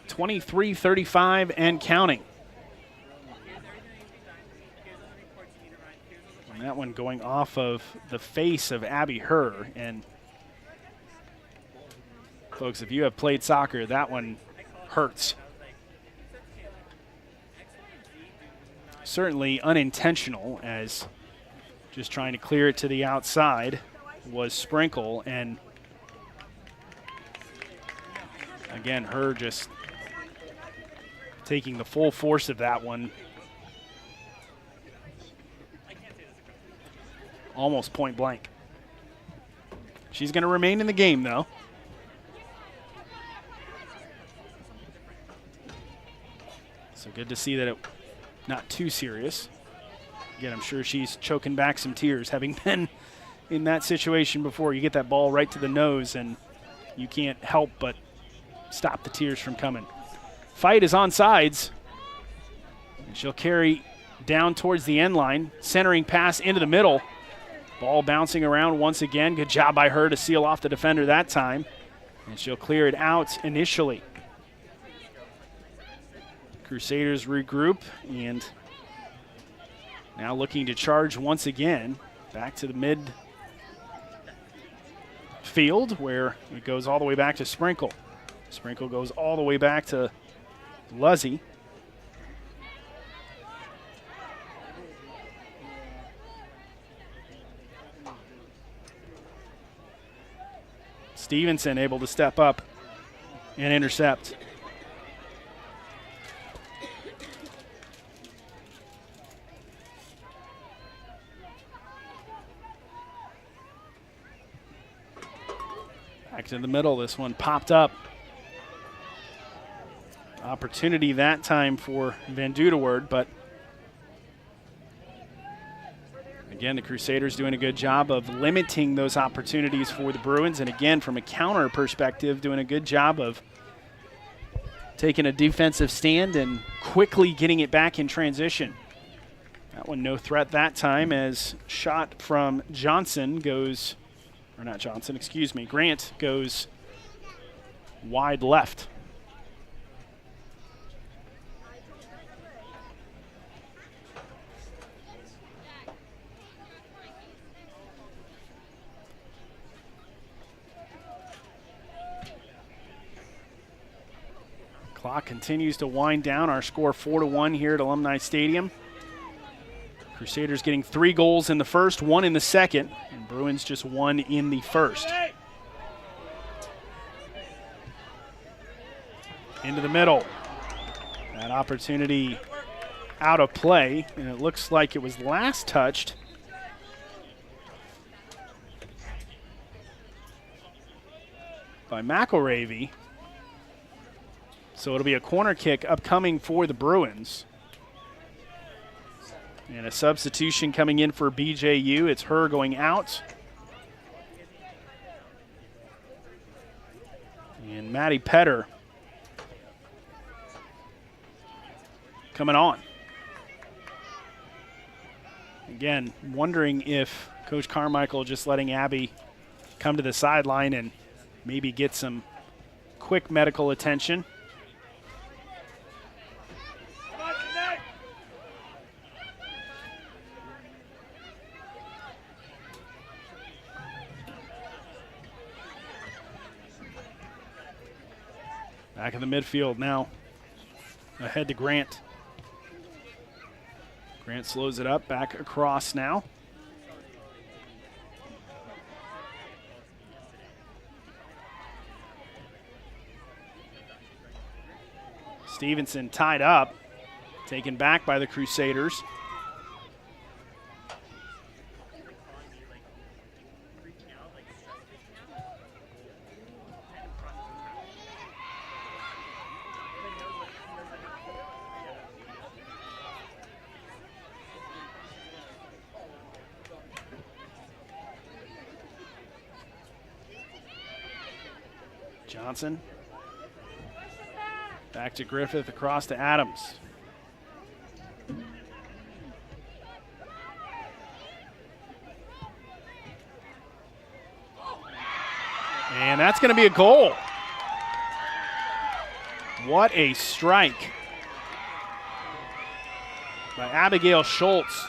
.23-35 and counting. And that one going off of the face of Abby Herr. And folks, if you have played soccer, that one hurts. Certainly unintentional, as just trying to clear it to the outside was Sprinkle. And again, Herr just taking the full force of that one. Almost point blank. She's going to remain in the game, though. So good to see that it not too serious. Again, I'm sure she's choking back some tears, having been in that situation before. You get that ball right to the nose, and you can't help but stop the tears from coming. Fight is on sides, and she'll carry down towards the end line. Centering pass into the middle. Ball bouncing around once again. Good job by her to seal off the defender that time. And she'll clear it out initially. Crusaders regroup, and now looking to charge once again. Back to the midfield, where it goes all the way back to Sprinkle. Sprinkle goes all the way back to Luzzy. Stevenson able to step up and intercept. Back to the middle. This one popped up. Opportunity that time for Van Duderwoord, but again, the Crusaders doing a good job of limiting those opportunities for the Bruins. And again, from a counter perspective, doing a good job of taking a defensive stand and quickly getting it back in transition. That one no threat that time, as shot from Johnson goes, or not Johnson, excuse me, Grant goes wide left. Clock continues to wind down. Our score 4-1 here at Alumni Stadium. Crusaders getting 3 goals in the first, 1 in the second, and Bruins just 1 in the first. Into the middle. That opportunity out of play, and it looks like it was last touched by McElravy. So it'll be a corner kick upcoming for the Bruins. And a substitution coming in for BJU. It's her going out. And Maddie Petter coming on. Again, wondering if Coach Carmichael just letting Abby come to the sideline and maybe get some quick medical attention. Back in the midfield now. Ahead to Grant. Grant slows it up, back across now. Stevenson tied up, taken back by the Crusaders. Johnson. Back to Griffith, across to Adams. And that's going to be a goal. What a strike by Abigail Schultz.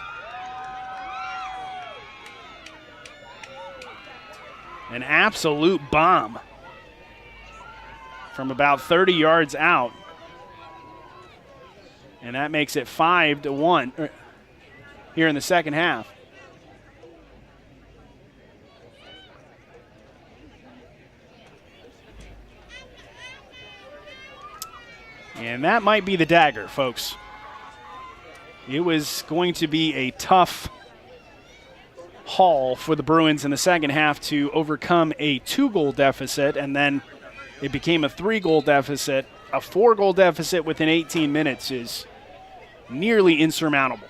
An absolute bomb from about 30 yards out. And that makes it 5-1 here in the second half. And that might be the dagger, folks. It was going to be a tough haul for the Bruins in the second half to overcome a 2-goal deficit, and then it became a 3-goal deficit. A 4-goal deficit within 18 minutes is nearly insurmountable.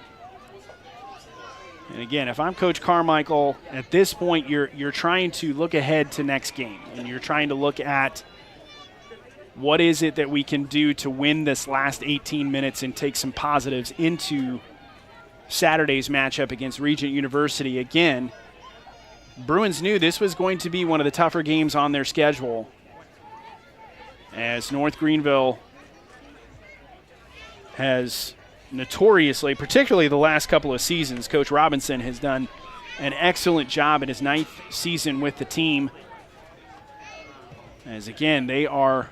And again, if I'm Coach Carmichael, at this point you're trying to look ahead to next game, and you're trying to look at what is it that we can do to win this last 18 minutes and take some positives into Saturday's matchup against Regent University. Again, Bruins knew this was going to be one of the tougher games on their schedule, as North Greenville has notoriously, particularly the last couple of seasons, Coach Robinson has done an excellent job in his 9th season with the team. As again, they are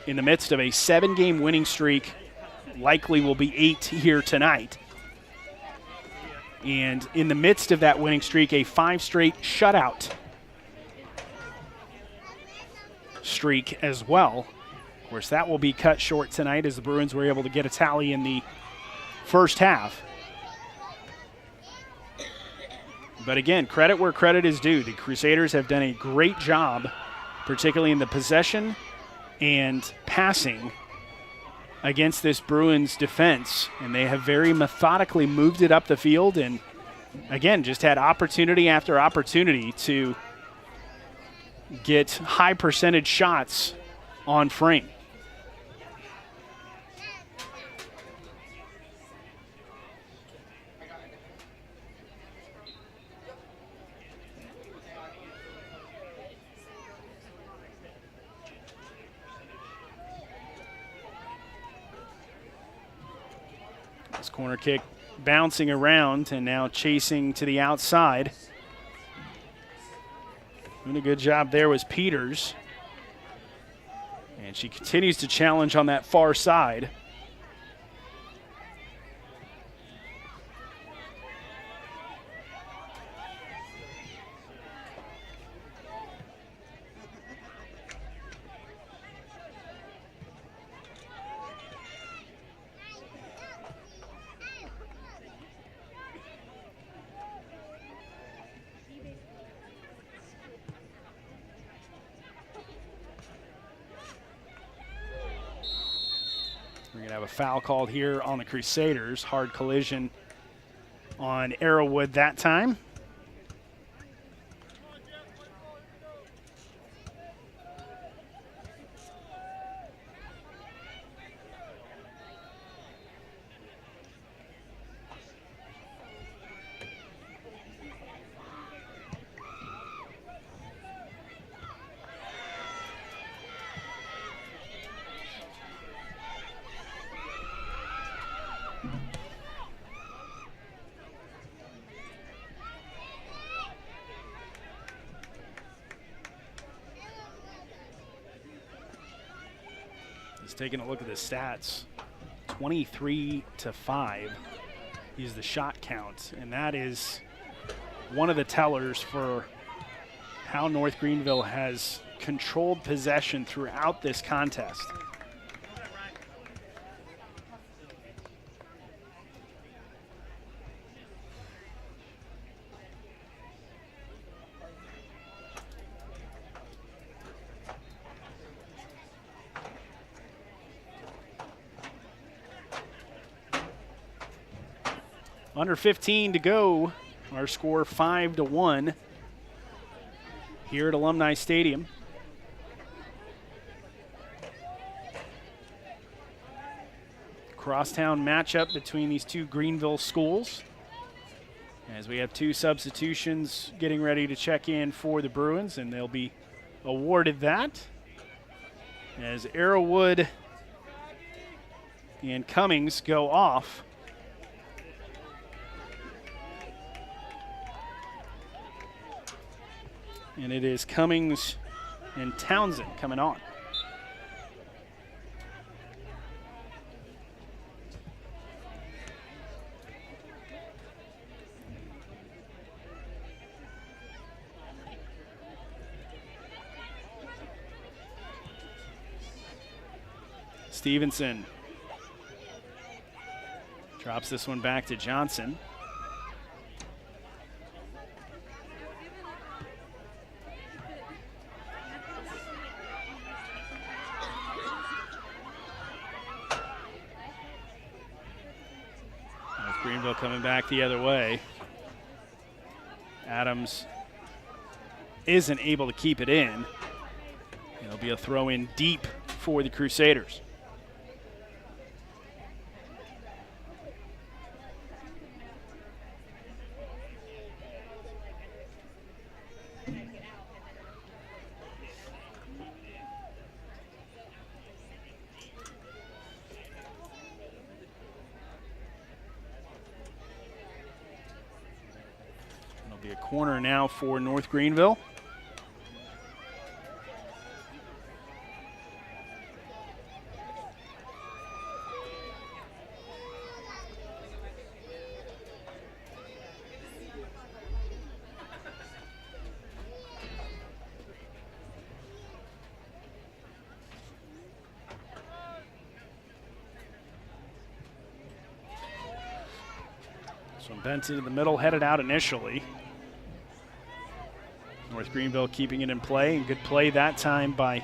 in the midst of a 7-game winning streak, likely will be 8 here tonight. And in the midst of that winning streak, a 5 straight shutout. streak as well. Of course, that will be cut short tonight as the Bruins were able to get a tally in the first half. But again, credit where credit is due. The Crusaders have done a great job, particularly in the possession and passing against this Bruins defense. And they have very methodically moved it up the field and, again, just had opportunity after opportunity to get high percentage shots on frame. This corner kick bouncing around and now chasing to the outside. Doing a good job there was Peters. And she continues to challenge on that far side. We're going to have a foul called here on the Crusaders. Hard collision on Arrowwood that time. Just taking a look at the stats, 23-5 is the shot count, and that is one of the tellers for how North Greenville has controlled possession throughout this contest. Under 15 to go. Our score 5-1 here at Alumni Stadium. Crosstown matchup between these two Greenville schools. As we have two substitutions getting ready to check in for the Bruins, and they'll be awarded that. As Arrowwood and Cummings go off. And it is Cummings and Townsend coming on. Stevenson drops this one back to Johnson. Greenville coming back the other way. Adams isn't able to keep it in. It'll be a throw in deep for the Crusaders. Be a corner now for North Greenville. So Benton in the middle, headed out initially. North Greenville keeping it in play, and good play that time by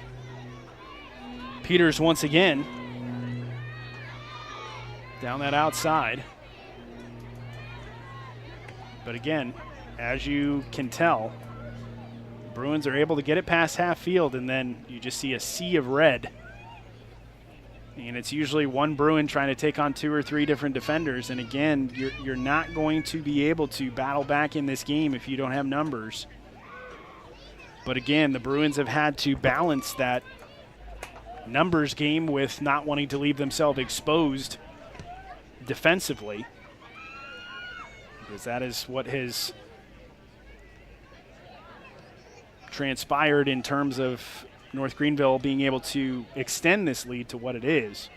Peters once again. Down that outside. But again, as you can tell, Bruins are able to get it past half field, and then you just see a sea of red. And it's usually one Bruin trying to take on 2 or 3 different defenders. And again, you're not going to be able to battle back in this game if you don't have numbers. But again, the Bruins have had to balance that numbers game with not wanting to leave themselves exposed defensively, because that is what has transpired in terms of North Greenville being able to extend this lead to what it is.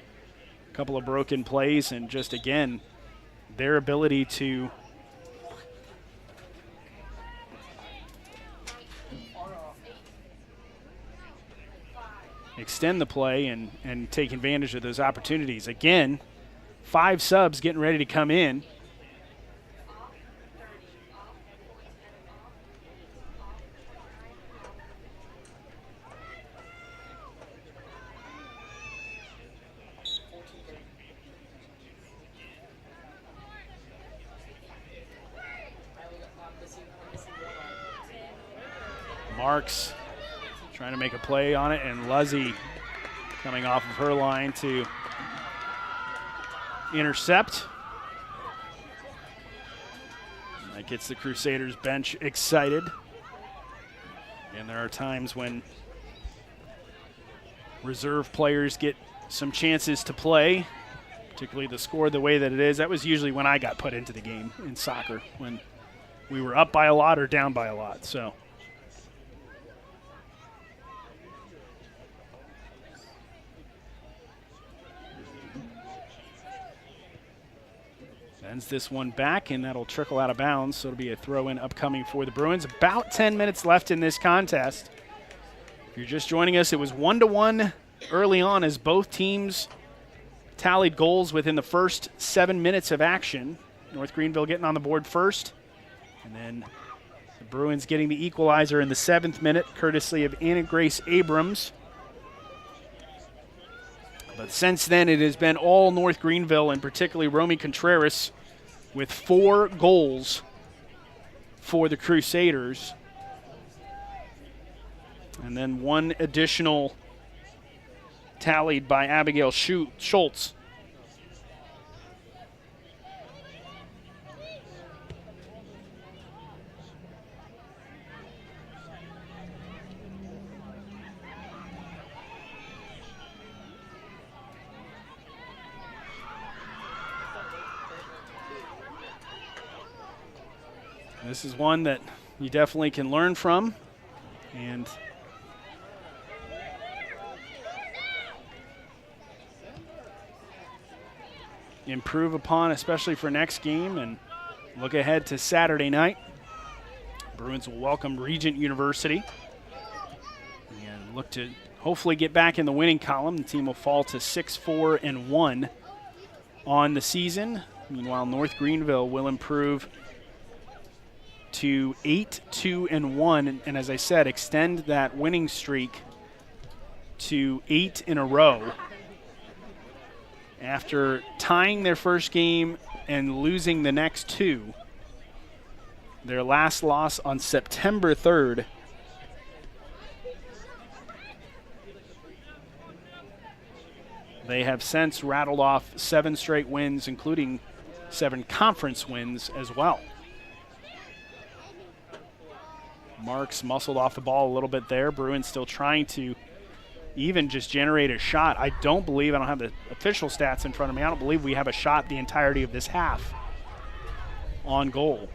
A couple of broken plays, and just again, their ability to extend the play and take advantage of those opportunities. Again, 5 subs getting ready to come in. Marks trying to make a play on it, and Luzzy coming off of her line to intercept. That gets the Crusaders bench excited. And there are times when reserve players get some chances to play, particularly the score the way that it is. That was usually when I got put into the game in soccer, when we were up by a lot or down by a lot. So sends this one back, and that'll trickle out of bounds, so it'll be a throw-in upcoming for the Bruins. About 10 minutes left in this contest. If you're just joining us, it was 1-1 early on as both teams tallied goals within the first 7 minutes of action. North Greenville getting on the board first, and then the Bruins getting the equalizer in the 7th minute, courtesy of Anna Grace Abrams. But since then, it has been all North Greenville, and particularly Romy Contreras, with 4 goals for the Crusaders. And then 1 additional tallied by Abigail Schultz. This is one that you definitely can learn from and improve upon, especially for next game, and look ahead to Saturday night. Bruins will welcome Regent University and look to hopefully get back in the winning column. The team will fall to 6-4-1 on the season. Meanwhile, North Greenville will improve to 8-2-1, and as I said, extend that winning streak to 8 in a row after tying their first game and losing the next 2. Their last loss on September 3rd. They have since rattled off 7 straight wins, including 7 conference wins as well. Marks muscled off the ball a little bit there. Bruins still trying to even just generate a shot. I don't have the official stats in front of me. I don't believe we have a shot the entirety of this half on goal.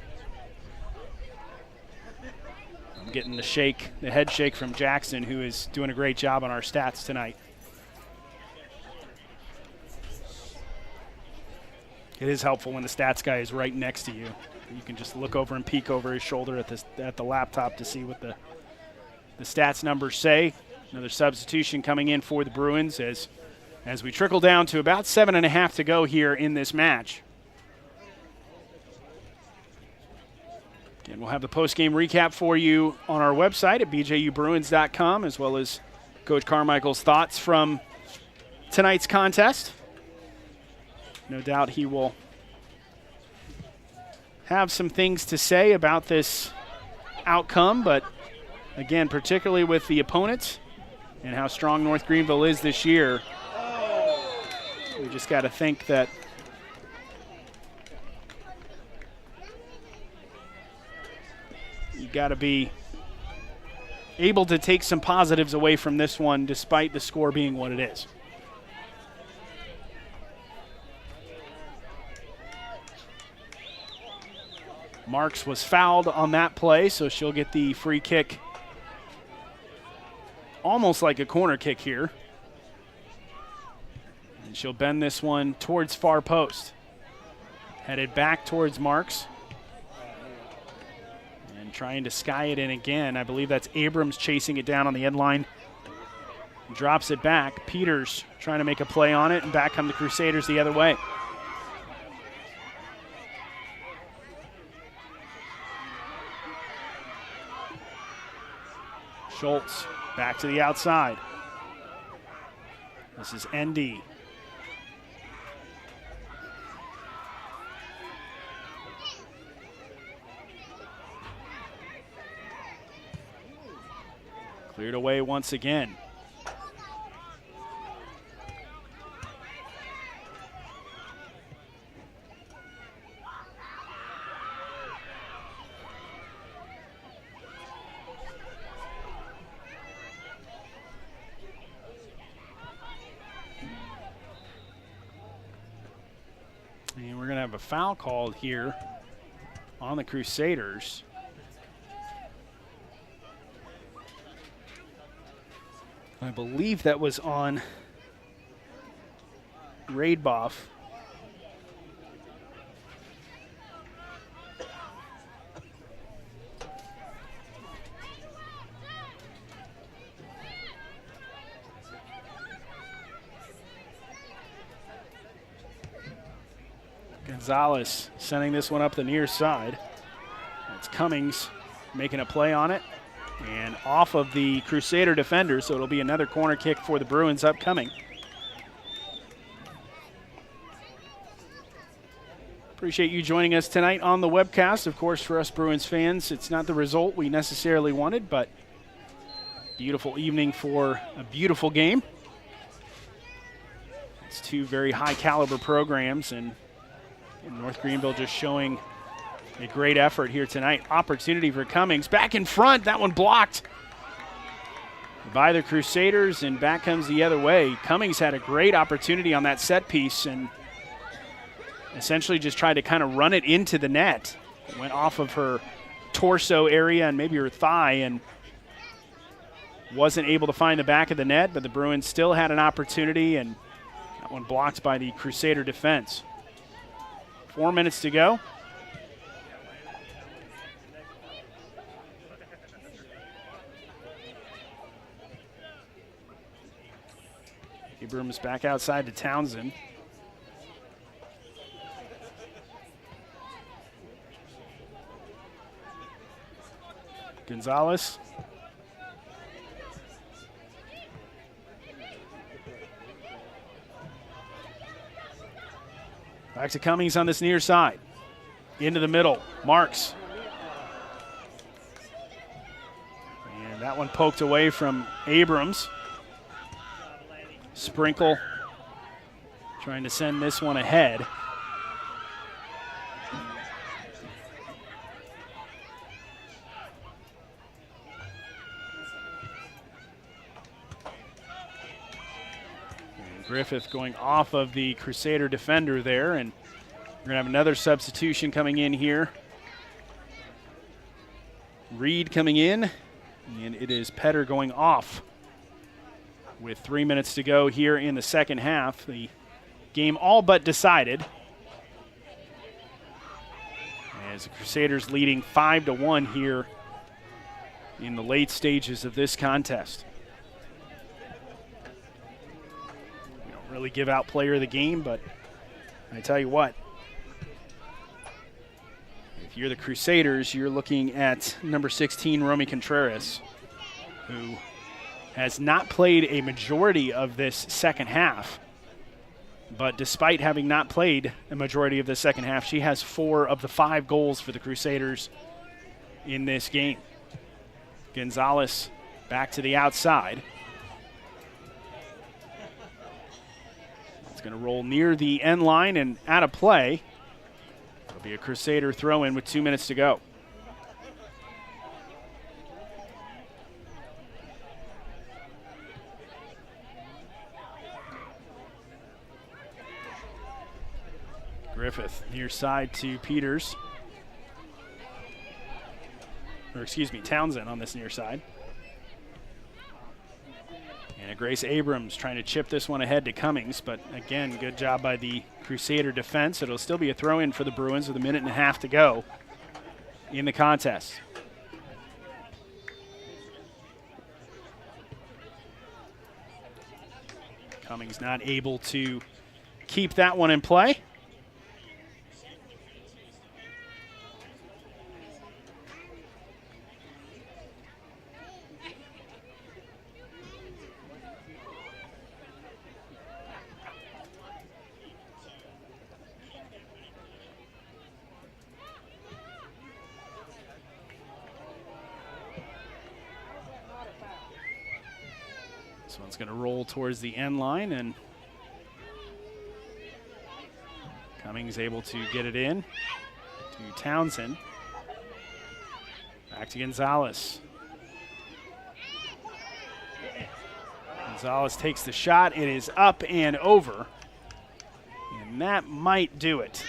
I'm getting the head shake from Jackson, who is doing a great job on our stats tonight. It is helpful when the stats guy is right next to you. You can just look over and peek over his shoulder at the laptop to see what the stats numbers say. Another substitution coming in for the Bruins as we trickle down to about 7.5 to go here in this match. And we'll have the post-game recap for you on our website at bjubruins.com, as well as Coach Carmichael's thoughts from tonight's contest. No doubt he will have some things to say about this outcome, but again, particularly with the opponents and how strong North Greenville is this year, we just got to think that you got to be able to take some positives away from this one despite the score being what it is. Marks was fouled on that play, so she'll get the free kick, almost like a corner kick here. And she'll bend this one towards far post. Headed back towards Marks. And trying to sky it in again. I believe that's Abrams chasing it down on the end line. Drops it back. Peters trying to make a play on it, and back come the Crusaders the other way. Schultz back to the outside. This is ND. Cleared away once again. And we're going to have a foul called here on the Crusaders. I believe that was on Raidboff. Gonzalez sending this one up the near side. That's Cummings making a play on it. And off of the Crusader defender, so it'll be another corner kick for the Bruins upcoming. Appreciate you joining us tonight on the webcast. Of course, for us Bruins fans, it's not the result we necessarily wanted, but beautiful evening for a beautiful game. It's two very high-caliber programs, and North Greenville just showing a great effort here tonight. Opportunity for Cummings. Back in front. That one blocked by the Crusaders, and back comes the other way. Cummings had a great opportunity on that set piece and essentially just tried to kind of run it into the net. It went off of her torso area and maybe her thigh and wasn't able to find the back of the net, but the Bruins still had an opportunity, and that one blocked by the Crusader defense. 4 minutes to go. Abrams back outside to Townsend. Gonzalez. Back to Cummings on this near side. Into the middle. Marks. And that one poked away from Abrams. Sprinkle trying to send this one ahead. And Griffith going off of the Crusader defender there, and we're going to have another substitution coming in here. Reed coming in, and it is Petter going off. With 3 minutes to go here in the second half, the game all but decided. As the Crusaders leading 5-1 here in the late stages of this contest. We don't really give out player of the game, but I tell you what, if If you're the Crusaders, you're looking at number 16, Romy Contreras, who has not played a majority of this second half. But despite having not played a majority of the second half, she has 4 of the 5 goals for the Crusaders in this game. Gonzalez back to the outside. It's going to roll near the end line and out of play. It'll be a Crusader throw in with 2 minutes to go. Griffith near side to Peters. Or excuse me, Townsend on this near side. And Grace Abrams trying to chip this one ahead to Cummings, but again, good job by the Crusader defense. It'll still be a throw in for the Bruins with 1.5 minutes to go in the contest. Cummings not able to keep that one in play. This one's going to roll towards the end line, and Cummings able to get it in to Townsend. Back to Gonzalez. Gonzalez takes the shot. It is up and over, and that might do it.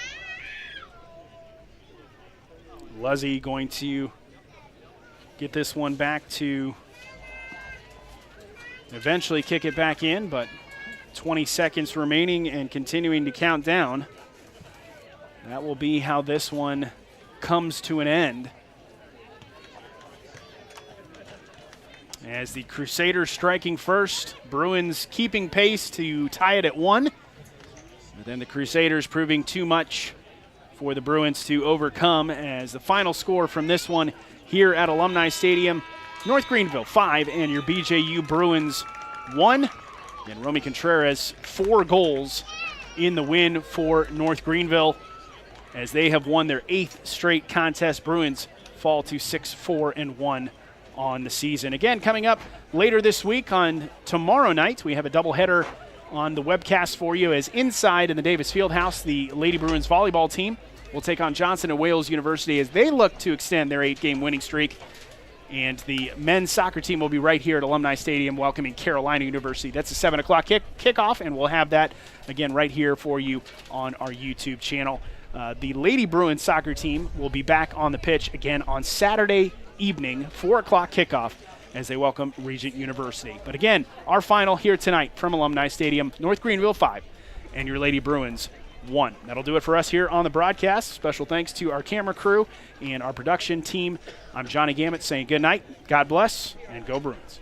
Luzzy going to get this one back to eventually kick it back in, but 20 seconds remaining and continuing to count down. That will be how this one comes to an end. As the Crusaders striking first, Bruins keeping pace to tie it at 1. But then the Crusaders proving too much for the Bruins to overcome, as the final score from this one here at Alumni Stadium, North Greenville 5 and your BJU Bruins 1. And Romy Contreras 4 goals in the win for North Greenville, as they have won their 8th straight contest. Bruins fall to 6-4-1 on the season. Again, coming up later this week on tomorrow night, we have a doubleheader on the webcast for you, as inside in the Davis Fieldhouse, the Lady Bruins volleyball team will take on Johnson and Wales University as they look to extend their 8-game winning streak. And the men's soccer team will be right here at Alumni Stadium welcoming Carolina University. That's a 7 o'clock kickoff, and we'll have that again right here for you on our YouTube channel. The Lady Bruins soccer team will be back on the pitch again on Saturday evening, 4 o'clock kickoff, as they welcome Regent University. But again, our final here tonight from Alumni Stadium, North Greenville 5 and your Lady Bruins 1. That'll do it for us here on the broadcast. Special thanks to our camera crew and our production team. I'm Johnny Gammett saying good night, God bless, and go Bruins.